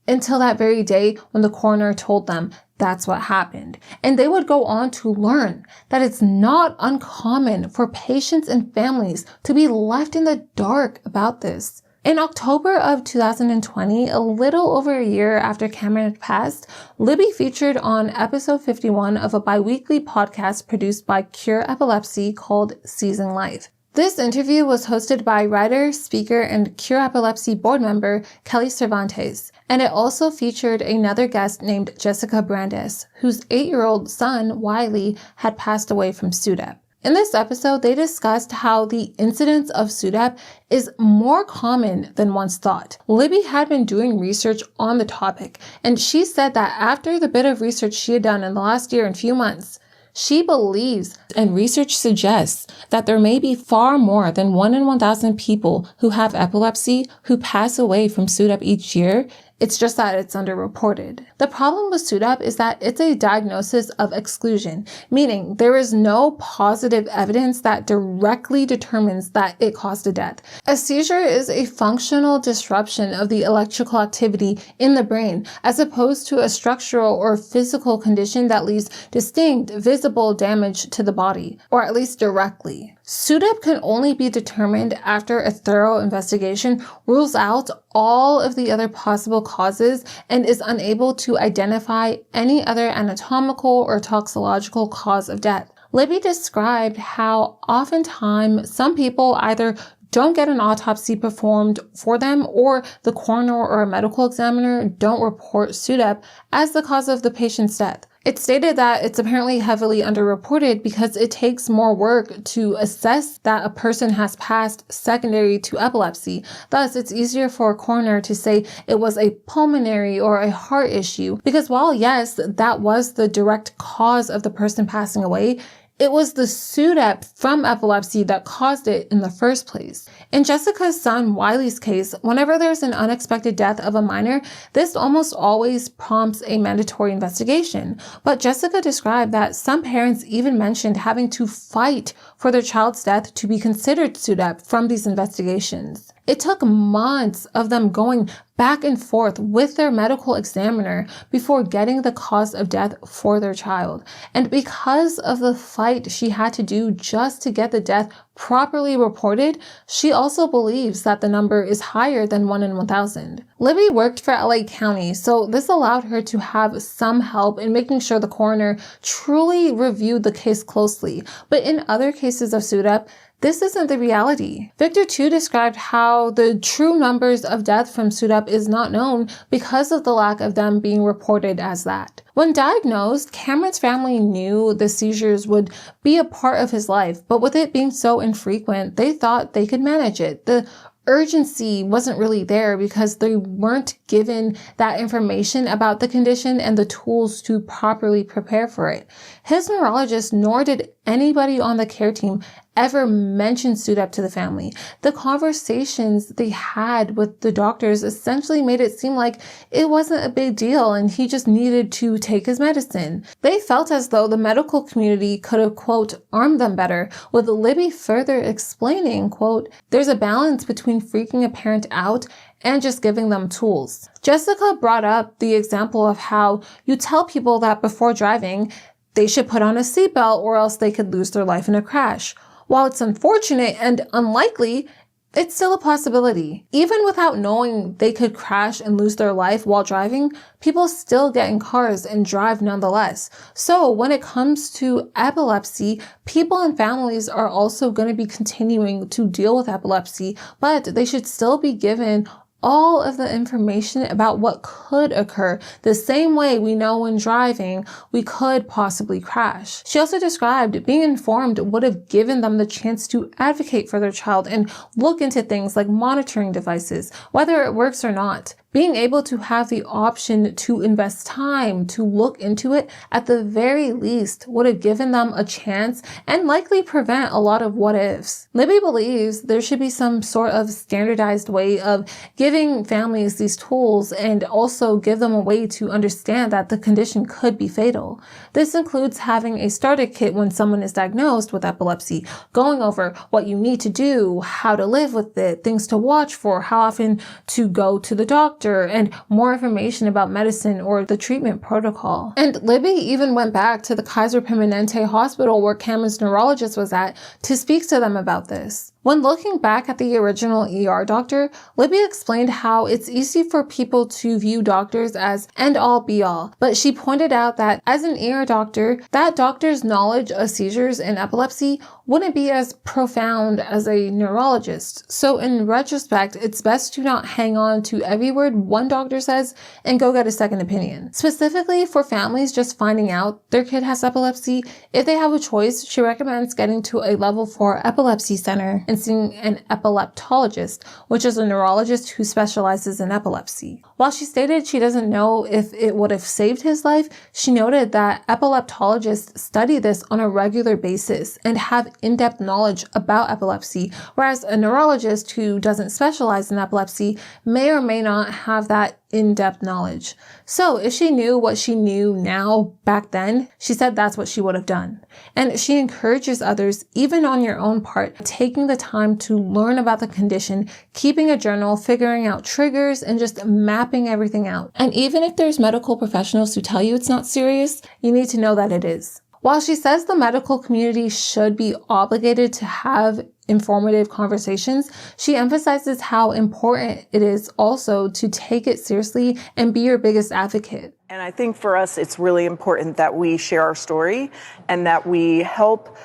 until that very day when the coroner told them that's what happened. And they would go on to learn that it's not uncommon for patients and families to be left in the dark about this. In October of 2020, a little over a year after Cameron had passed, Libby featured on episode 51 of a bi-weekly podcast produced by Cure Epilepsy called Seizing Life. This interview was hosted by writer, speaker, and Cure Epilepsy board member Kelly Cervantes, and it also featured another guest named Jessica Brandes, whose 8-year-old son, Wiley, had passed away from SUDEP. In this episode, they discussed how the incidence of SUDEP is more common than once thought. Libby had been doing research on the topic, and she said that after the bit of research she had done in the last year and few months, she believes, and research suggests, that there may be far more than 1 in 1,000 people who have epilepsy who pass away from SUDEP each year. It's just that it's underreported. The problem with SUDEP is that it's a diagnosis of exclusion, meaning there is no positive evidence that directly determines that it caused a death. A seizure is a functional disruption of the electrical activity in the brain, as opposed to a structural or physical condition that leaves distinct, visible damage to the body, or at least directly. SUDEP can only be determined after a thorough investigation rules out all of the other possible causes and is unable to identify any other anatomical or toxicological cause of death. Libby described how oftentimes some people either don't get an autopsy performed for them, or the coroner or a medical examiner don't report SUDEP as the cause of the patient's death. It stated that it's apparently heavily underreported because it takes more work to assess that a person has passed secondary to epilepsy. Thus, it's easier for a coroner to say it was a pulmonary or a heart issue, because while yes, that was the direct cause of the person passing away, it was the SUDEP from epilepsy that caused it in the first place. In Jessica's son Wiley's case, whenever there's an unexpected death of a minor, this almost always prompts a mandatory investigation. But Jessica described that some parents even mentioned having to fight for their child's death to be considered SUDEP from these investigations. It took months of them going back and forth with their medical examiner before getting the cause of death for their child. And because of the fight she had to do just to get the death properly reported, she also believes that the number is higher than 1 in 1,000. Libby worked for LA County, so this allowed her to have some help in making sure the coroner truly reviewed the case closely. But in other cases of SUDEP, this isn't the reality. Victor too described how the true numbers of death from SUDEP is not known because of the lack of them being reported as that. When diagnosed, Cameron's family knew the seizures would be a part of his life, but with it being so infrequent, they thought they could manage it. The urgency wasn't really there because they weren't given that information about the condition and the tools to properly prepare for it. His neurologist, nor did anybody on the care team, ever mention SUDEP to the family. The conversations they had with the doctors essentially made it seem like it wasn't a big deal and he just needed to take his medicine. They felt as though the medical community could have, quote, armed them better, with Libby further explaining, quote, there's a balance between freaking a parent out and just giving them tools. Jessica brought up the example of how you tell people that before driving, they should put on a seatbelt or else they could lose their life in a crash. While it's unfortunate and unlikely, it's still a possibility. Even without knowing they could crash and lose their life while driving, people still get in cars and drive nonetheless. So when it comes to epilepsy, people and families are also going to be continuing to deal with epilepsy, but they should still be given all of the information about what could occur, the same way we know when driving we could possibly crash. She also described being informed would have given them the chance to advocate for their child and look into things like monitoring devices, whether it works or not. Being able to have the option to invest time to look into it at the very least would have given them a chance and likely prevent a lot of what ifs. Libby believes there should be some sort of standardized way of giving families these tools and also give them a way to understand that the condition could be fatal. This includes having a starter kit when someone is diagnosed with epilepsy, going over what you need to do, how to live with it, things to watch for, how often to go to the doctor, and more information about medicine or the treatment protocol. And Libby even went back to the Kaiser Permanente hospital where Cameron's neurologist was at to speak to them about this. When looking back at the original ER doctor, Libby explained how it's easy for people to view doctors as end-all be-all, but she pointed out that as an ER doctor, that doctor's knowledge of seizures and epilepsy wouldn't be as profound as a neurologist. So in retrospect, it's best to not hang on to every word one doctor says and go get a second opinion. Specifically for families just finding out their kid has epilepsy, if they have a choice, she recommends getting to a level 4 epilepsy center and seeing an epileptologist, which is a neurologist who specializes in epilepsy. While she stated she doesn't know if it would have saved his life, she noted that epileptologists study this on a regular basis and have in-depth knowledge about epilepsy, whereas a neurologist who doesn't specialize in epilepsy may or may not have that in-depth knowledge. So if she knew what she knew now back then, she said that's what she would have done. And she encourages others, even on your own part, taking the time to learn about the condition, keeping a journal, figuring out triggers, and just mapping everything out. And even if there's medical professionals who tell you it's not serious, you need to know that it is. While she says the medical community should be obligated to have informative conversations, she emphasizes how important it is also to take it seriously and be your biggest advocate. And I think for us, it's really important that we share our story and that we help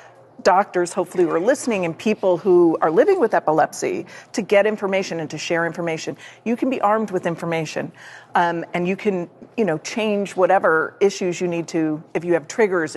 doctors, hopefully, who are listening, and people who are living with epilepsy to get information and to share information. You can be armed with information, and you can, change whatever issues you need to. If you have triggers,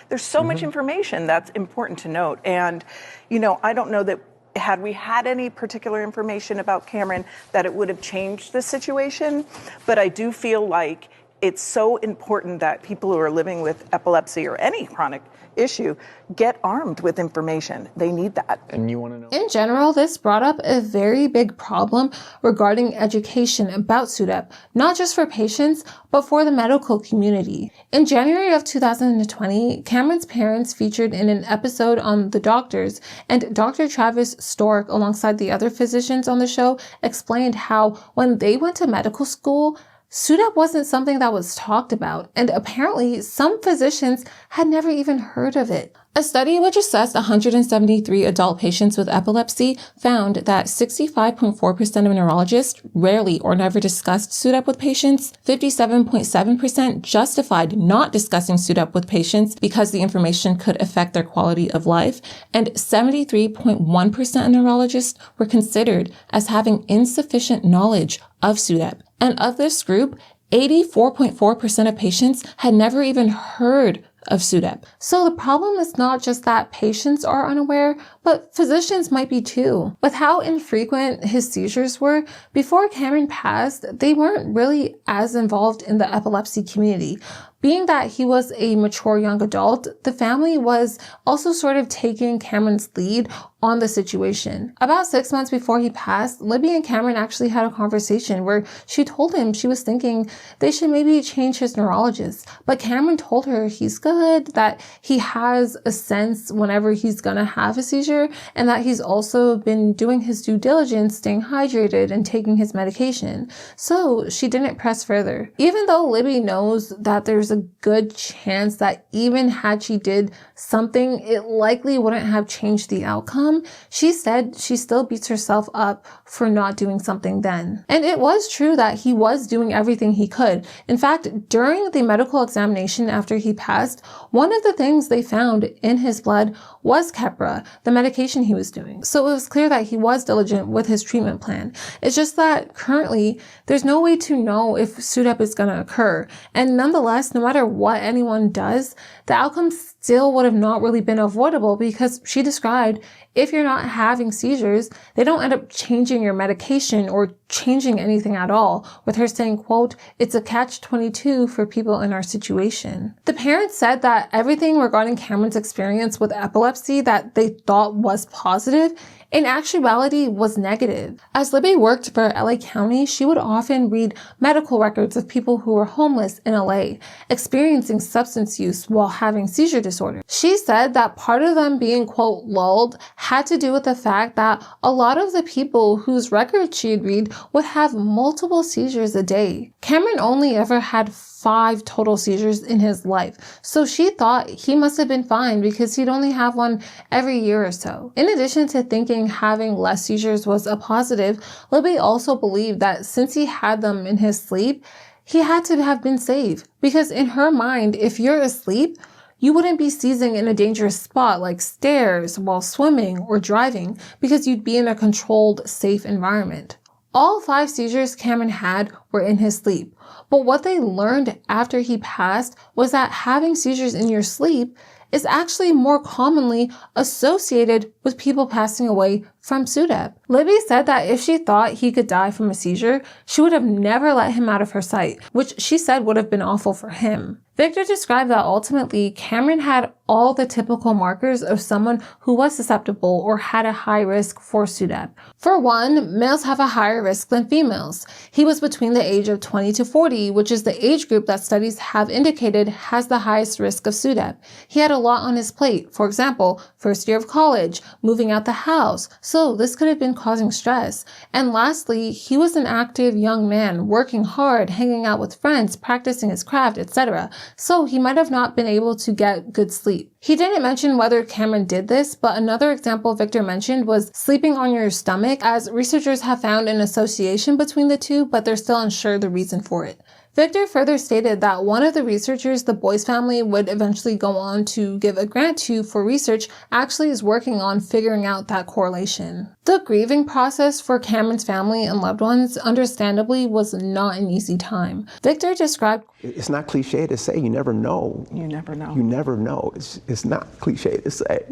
there's so much information that's important to note. And, I don't know that had we had any particular information about Cameron that it would have changed the situation, but I do feel like it's so important that people who are living with epilepsy or any chronic issue get armed with information. They need that. And you want to know? In general, this brought up a very big problem regarding education about SUDEP, not just for patients, but for the medical community. In January of 2020, Cameron's parents featured in an episode on The Doctors, and Dr. Travis Stork, alongside the other physicians on the show, explained how when they went to medical school, SUDEP wasn't something that was talked about, and apparently some physicians had never even heard of it. A study which assessed 173 adult patients with epilepsy found that 65.4% of neurologists rarely or never discussed SUDEP with patients, 57.7% justified not discussing SUDEP with patients because the information could affect their quality of life, and 73.1% of neurologists were considered as having insufficient knowledge of SUDEP. And of this group, 84.4% of patients had never even heard of SUDEP. So the problem is not just that patients are unaware, but physicians might be too. With how infrequent his seizures were, before Cameron passed, they weren't really as involved in the epilepsy community. Being that he was a mature young adult, the family was also sort of taking Cameron's lead on the situation. About 6 months before he passed, Libby and Cameron actually had a conversation where she told him she was thinking they should maybe change his neurologist. But Cameron told her he's good, that he has a sense whenever he's gonna have a seizure, and that he's also been doing his due diligence, staying hydrated and taking his medication. So she didn't press further. Even though Libby knows that there's a good chance that even had she did something, it likely wouldn't have changed the outcome, she said she still beats herself up for not doing something then. And it was true that he was doing everything he could. In fact, during the medical examination after he passed, one of the things they found in his blood was Keppra, the medication he was doing. So it was clear that he was diligent with his treatment plan. It's just that currently there's no way to know if SUDEP is going to occur. And nonetheless, no matter what anyone does, the outcome still would have not really been avoidable, because she described if you're not having seizures, they don't end up changing your medication or changing anything at all, with her saying, quote, "It's a catch-22 for people in our situation." The parents said that everything regarding Cameron's experience with epilepsy that they thought was positive, in actuality was negative. As Libby worked for LA County, she would often read medical records of people who were homeless in LA, experiencing substance use while having seizure disorder. She said that part of them being, quote, lulled had to do with the fact that a lot of the people whose records she'd read would have multiple seizures a day. Cameron only ever had 5 total seizures in his life. So she thought he must have been fine because he'd only have one every year or so. In addition to thinking having less seizures was a positive, Libby also believed that since he had them in his sleep, he had to have been safe. Because in her mind, if you're asleep, you wouldn't be seizing in a dangerous spot like stairs while swimming or driving because you'd be in a controlled, safe environment. All 5 seizures Cameron had were in his sleep, but what they learned after he passed was that having seizures in your sleep is actually more commonly associated with people passing away from SUDEP. Libby said that if she thought he could die from a seizure, she would have never let him out of her sight, which she said would have been awful for him. Victor described that ultimately Cameron had all the typical markers of someone who was susceptible or had a high risk for SUDEP. For one, males have a higher risk than females. He was between the age of 20 to 40, which is the age group that studies have indicated has the highest risk of SUDEP. He had a lot on his plate. For example, first year of college, moving out the house. So this could have been causing stress. And lastly, he was an active young man, working hard, hanging out with friends, practicing his craft, etc. So he might have not been able to get good sleep. He didn't mention whether Cameron did this, but another example Victor mentioned was sleeping on your stomach, as researchers have found an association between the two, but they're still unsure the reason for it. Victor further stated that one of the researchers the Boyce family would eventually go on to give a grant to for research actually is working on figuring out that correlation. The grieving process for Cameron's family and loved ones, understandably, was not an easy time. Victor described, "It's not cliche to say you never know. You never know. You never know. It's not cliche to say.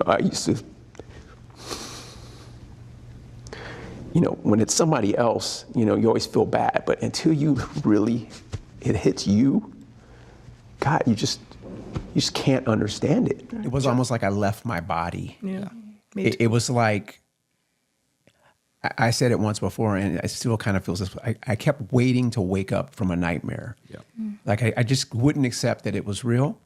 I used to, when it's somebody else, you always feel bad, but until it hits you, God, you just can't understand it." It was almost like I left my body. Yeah. It was like, I said it once before, and it still kind of feels this way. I kept waiting to wake up from a nightmare. Yeah. Like I just wouldn't accept that it was real.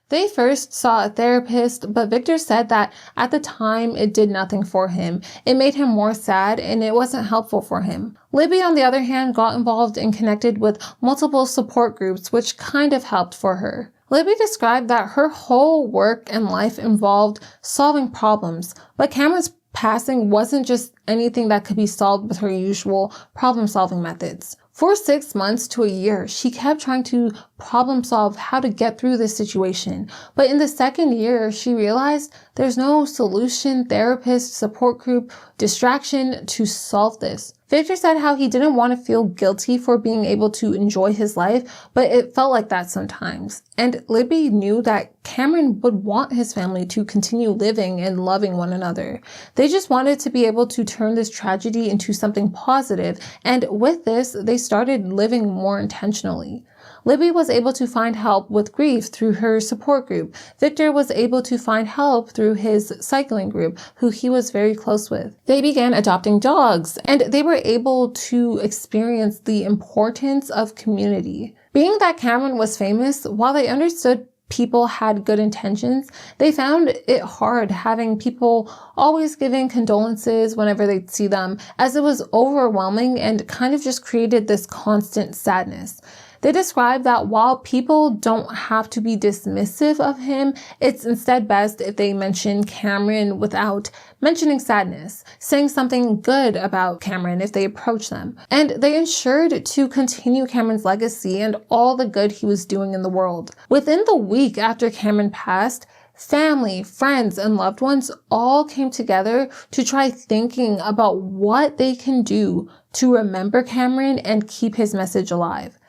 They first saw a therapist, but Victor said that at the time it did nothing for him. It made him more sad and it wasn't helpful for him. Libby, on the other hand, got involved and connected with multiple support groups, which kind of helped for her. Libby described that her whole work and life involved solving problems, but Cameron's passing wasn't just anything that could be solved with her usual problem-solving methods. For 6 months to a year, she kept trying to problem solve how to get through this situation. But in the second year, she realized there's no solution, therapist, support group, distraction to solve this. Victor said how he didn't want to feel guilty for being able to enjoy his life, but it felt like that sometimes. And Libby knew that Cameron would want his family to continue living and loving one another. They just wanted to be able to turn this tragedy into something positive, and with this, they started living more intentionally. Libby was able to find help with grief through her support group. Victor was able to find help through his cycling group, who he was very close with. They began adopting dogs, and they were able to experience the importance of community. Being that Cameron was famous, while they understood people had good intentions, they found it hard having people always giving condolences whenever they'd see them, as it was overwhelming and kind of just created this constant sadness. They described that while people don't have to be dismissive of him, it's instead best if they mention Cameron without mentioning sadness, saying something good about Cameron if they approach them. And they ensured to continue Cameron's legacy and all the good he was doing in the world. Within the week after Cameron passed, family, friends, and loved ones all came together to try thinking about what they can do to remember Cameron and keep his message alive.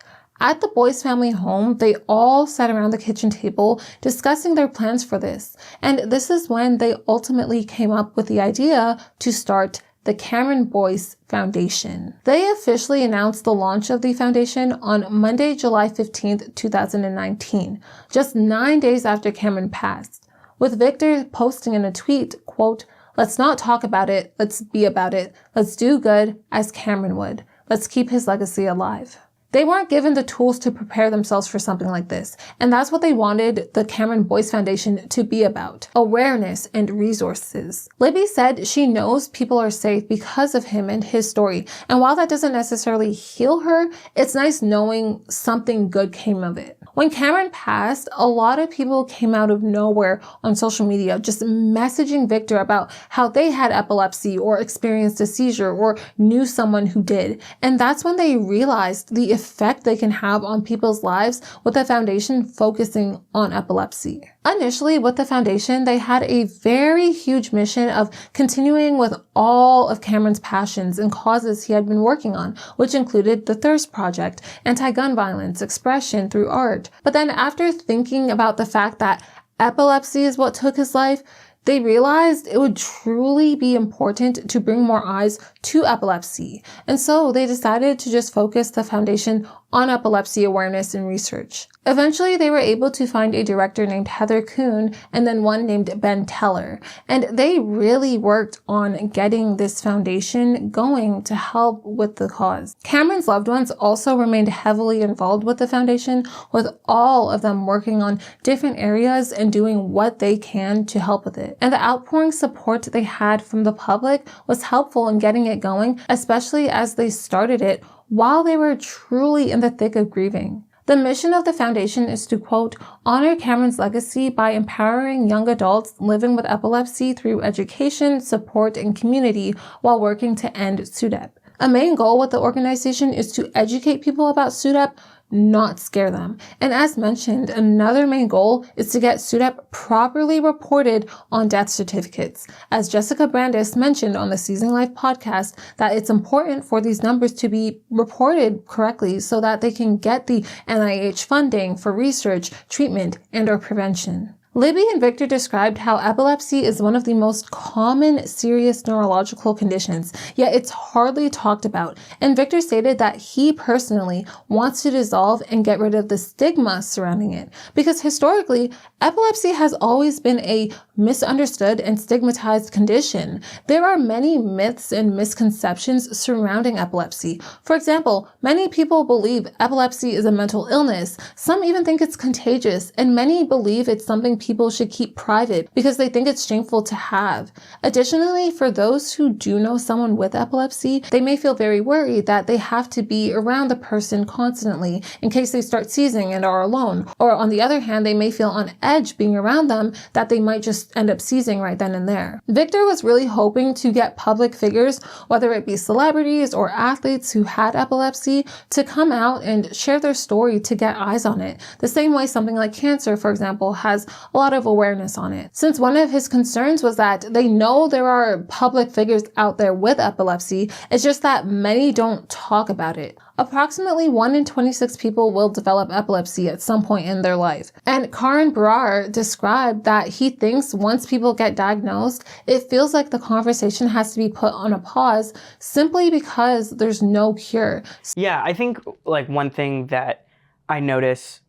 At the Boyce family home, they all sat around the kitchen table discussing their plans for this. And this is when they ultimately came up with the idea to start the Cameron Boyce Foundation. They officially announced the launch of the foundation on Monday, July 15th, 2019, just 9 days after Cameron passed, with Victor posting in a tweet, quote, "Let's not talk about it, let's be about it. Let's do good as Cameron would. Let's keep his legacy alive." They weren't given the tools to prepare themselves for something like this. And that's what they wanted the Cameron Boyce Foundation to be about: awareness and resources. Libby said she knows people are safe because of him and his story. And while that doesn't necessarily heal her, it's nice knowing something good came of it. When Cameron passed, a lot of people came out of nowhere on social media just messaging Victor about how they had epilepsy or experienced a seizure or knew someone who did. And that's when they realized the effect they can have on people's lives with the foundation focusing on epilepsy. Initially, with the foundation, they had a very huge mission of continuing with all of Cameron's passions and causes he had been working on, which included the Thirst Project, anti-gun violence, expression through art. But then after thinking about the fact that epilepsy is what took his life, they realized it would truly be important to bring more eyes to epilepsy. And so they decided to just focus the foundation on epilepsy awareness and research. Eventually, they were able to find a director named Heather Kuhn and then one named Ben Teller. And they really worked on getting this foundation going to help with the cause. Cameron's loved ones also remained heavily involved with the foundation, with all of them working on different areas and doing what they can to help with it. And the outpouring support they had from the public was helpful in getting it going, especially as they started it while they were truly in the thick of grieving. The mission of the foundation is to, quote, honor Cameron's legacy by empowering young adults living with epilepsy through education, support, and community while working to end SUDEP. A main goal with the organization is to educate people about SUDEP, not scare them. And as mentioned, another main goal is to get SUDEP properly reported on death certificates. As Jessica Brandis mentioned on the Seizing Life podcast, that it's important for these numbers to be reported correctly so that they can get the NIH funding for research, treatment, and/or prevention. Libby and Victor described how epilepsy is one of the most common serious neurological conditions, yet it's hardly talked about. And Victor stated that he personally wants to dissolve and get rid of the stigma surrounding it, because historically, epilepsy has always been a misunderstood and stigmatized condition. There are many myths and misconceptions surrounding epilepsy. For example, many people believe epilepsy is a mental illness. Some even think it's contagious, and many believe it's something people should keep private because they think it's shameful to have. Additionally, for those who do know someone with epilepsy, they may feel very worried that they have to be around the person constantly in case they start seizing and are alone. Or on the other hand, they may feel on edge being around them that they might just end up seizing right then and there. Victor was really hoping to get public figures, whether it be celebrities or athletes who had epilepsy, to come out and share their story to get eyes on it. The same way something like cancer, for example, has a lot of awareness on it. Since one of his concerns was that they know there are public figures out there with epilepsy, it's just that many don't talk about it. Approximately 1 in 26 people will develop epilepsy at some point in their life. And Karan Brar described that he thinks once people get diagnosed, it feels like the conversation has to be put on a pause simply because there's no cure. Yeah, I think like one thing that I notice,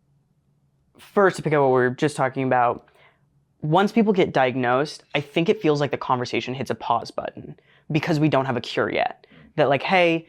first to pick up what we were just talking about, once people get diagnosed, I think it feels like the conversation hits a pause button because we don't have a cure yet. That like, hey,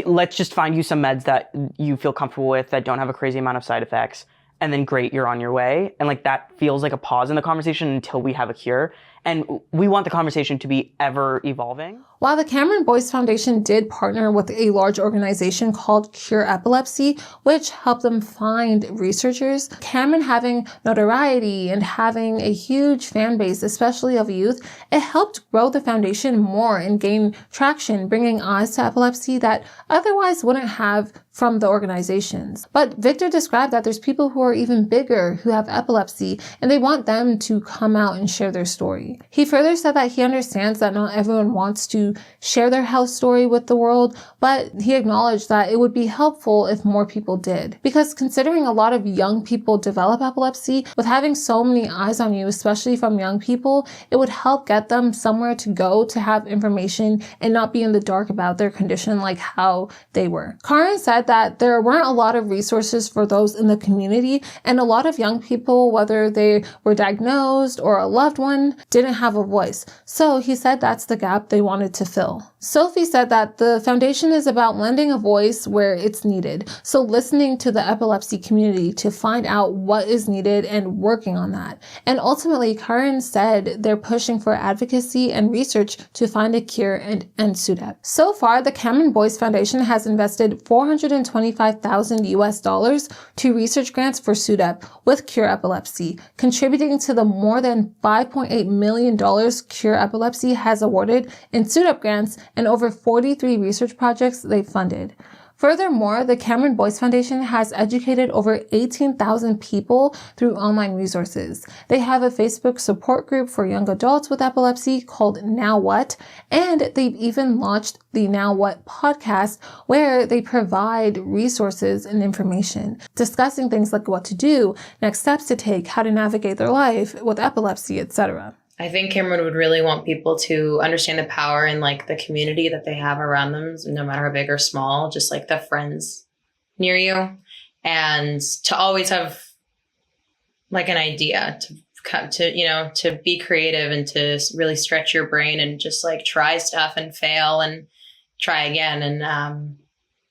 let's just find you some meds that you feel comfortable with that don't have a crazy amount of side effects, and then great, you're on your way. And like that feels like a pause in the conversation until we have a cure. And we want the conversation to be ever evolving. While the Cameron Boyce Foundation did partner with a large organization called Cure Epilepsy, which helped them find researchers, Cameron having notoriety and having a huge fan base, especially of youth, it helped grow the foundation more and gain traction, bringing eyes to epilepsy that otherwise wouldn't have from the organizations. But Victor described that there's people who are even bigger who have epilepsy, and they want them to come out and share their story. He further said that he understands that not everyone wants to share their health story with the world, but he acknowledged that it would be helpful if more people did. Because considering a lot of young people develop epilepsy, with having so many eyes on you, especially from young people, it would help get them somewhere to go to have information and not be in the dark about their condition like how they were. Karan said that there weren't a lot of resources for those in the community, and a lot of young people, whether they were diagnosed or a loved one, didn't didn't have a voice. So he said that's the gap they wanted to fill. Sophie said that the foundation is about lending a voice where it's needed. So listening to the epilepsy community to find out what is needed and working on that. And ultimately, Karen said they're pushing for advocacy and research to find a cure and end SUDEP. So far, the Cameron Boyce Foundation has invested $425,000 US to research grants for SUDEP with Cure Epilepsy, contributing to the more than $5.8 million Cure Epilepsy has awarded in SUDEP grants and over 43 research projects they funded. Furthermore, the Cameron Boyce Foundation has educated over 18,000 people through online resources. They have a Facebook support group for young adults with epilepsy called Now What, and they've even launched the Now What podcast, where they provide resources and information, discussing things like what to do, next steps to take, how to navigate their life with epilepsy, etc. I think Cameron would really want people to understand the power and like the community that they have around them, no matter how big or small, just like the friends near you, and to always have like an idea to be creative and to really stretch your brain and just like try stuff and fail and try again. And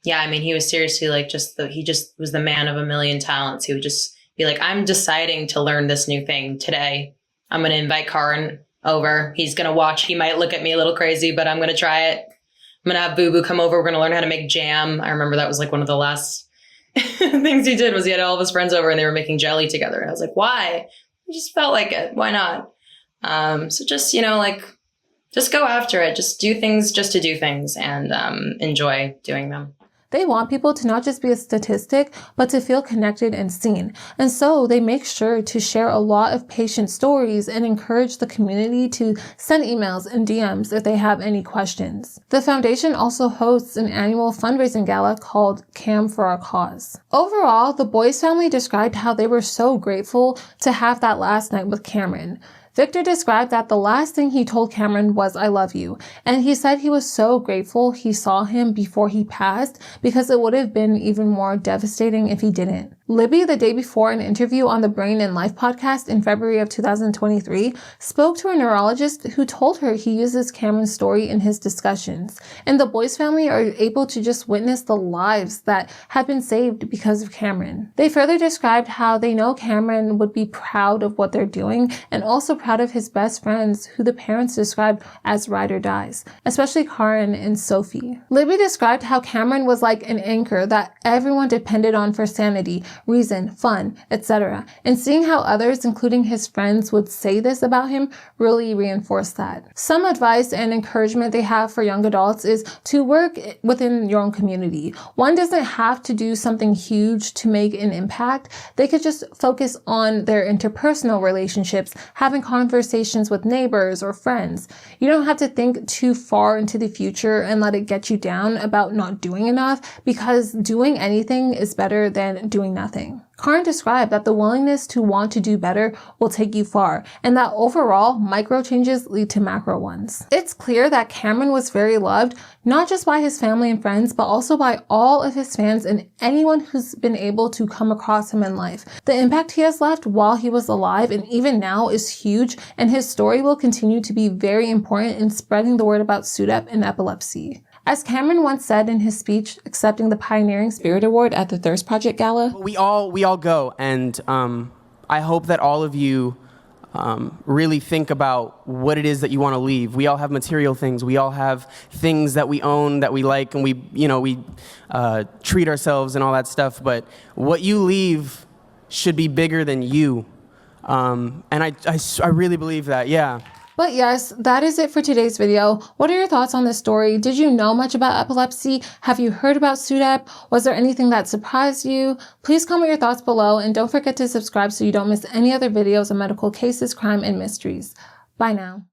yeah, I mean, he was seriously like he just was the man of a million talents. He would just be like, I'm deciding to learn this new thing today. I'm going to invite Karan over. He's going to watch. He might look at me a little crazy, but I'm going to try it. I'm going to have Boo Boo come over. We're going to learn how to make jam. I remember that was like one of the last things he did was he had all of his friends over and they were making jelly together. And I was like, why? I just felt like it. Why not? So just, just go after it. Just do things just to do things and enjoy doing them. They want people to not just be a statistic, but to feel connected and seen. And so they make sure to share a lot of patient stories and encourage the community to send emails and DMs if they have any questions. The foundation also hosts an annual fundraising gala called Cam for Our Cause. Overall, the Boyce family described how they were so grateful to have that last night with Cameron. Victor described that the last thing he told Cameron was, I love you. And he said he was so grateful he saw him before he passed because it would have been even more devastating if he didn't. Libby, the day before an interview on the Brain and Life podcast in February of 2023, spoke to a neurologist who told her he uses Cameron's story in his discussions. And the Boyce family are able to just witness the lives that have been saved because of Cameron. They further described how they know Cameron would be proud of what they're doing and also proud of his best friends who the parents described as ride or dies, especially Karen and Sophie. Libby described how Cameron was like an anchor that everyone depended on for sanity, reason, fun, etc. And seeing how others, including his friends, would say this about him really reinforced that. Some advice and encouragement they have for young adults is to work within your own community. One doesn't have to do something huge to make an impact. They could just focus on their interpersonal relationships, having conversations with neighbors or friends. You don't have to think too far into the future and let it get you down about not doing enough, because doing anything is better than doing nothing. Karen described that the willingness to want to do better will take you far, and that overall, micro changes lead to macro ones. It's clear that Cameron was very loved, not just by his family and friends, but also by all of his fans and anyone who's been able to come across him in life. The impact he has left while he was alive and even now is huge, and his story will continue to be very important in spreading the word about SUDEP and epilepsy. As Cameron once said in his speech accepting the Pioneering Spirit Award at the Thirst Project Gala, we all go, and I hope that all of you really think about what it is that you want to leave. We all have material things. We all have things that we own, that we like, and we treat ourselves and all that stuff. But what you leave should be bigger than you, and I really believe that. Yeah. But yes, that is it for today's video. What are your thoughts on this story? Did you know much about epilepsy? Have you heard about SUDEP? Was there anything that surprised you? Please comment your thoughts below, and don't forget to subscribe so you don't miss any other videos on medical cases, crime, and mysteries. Bye now.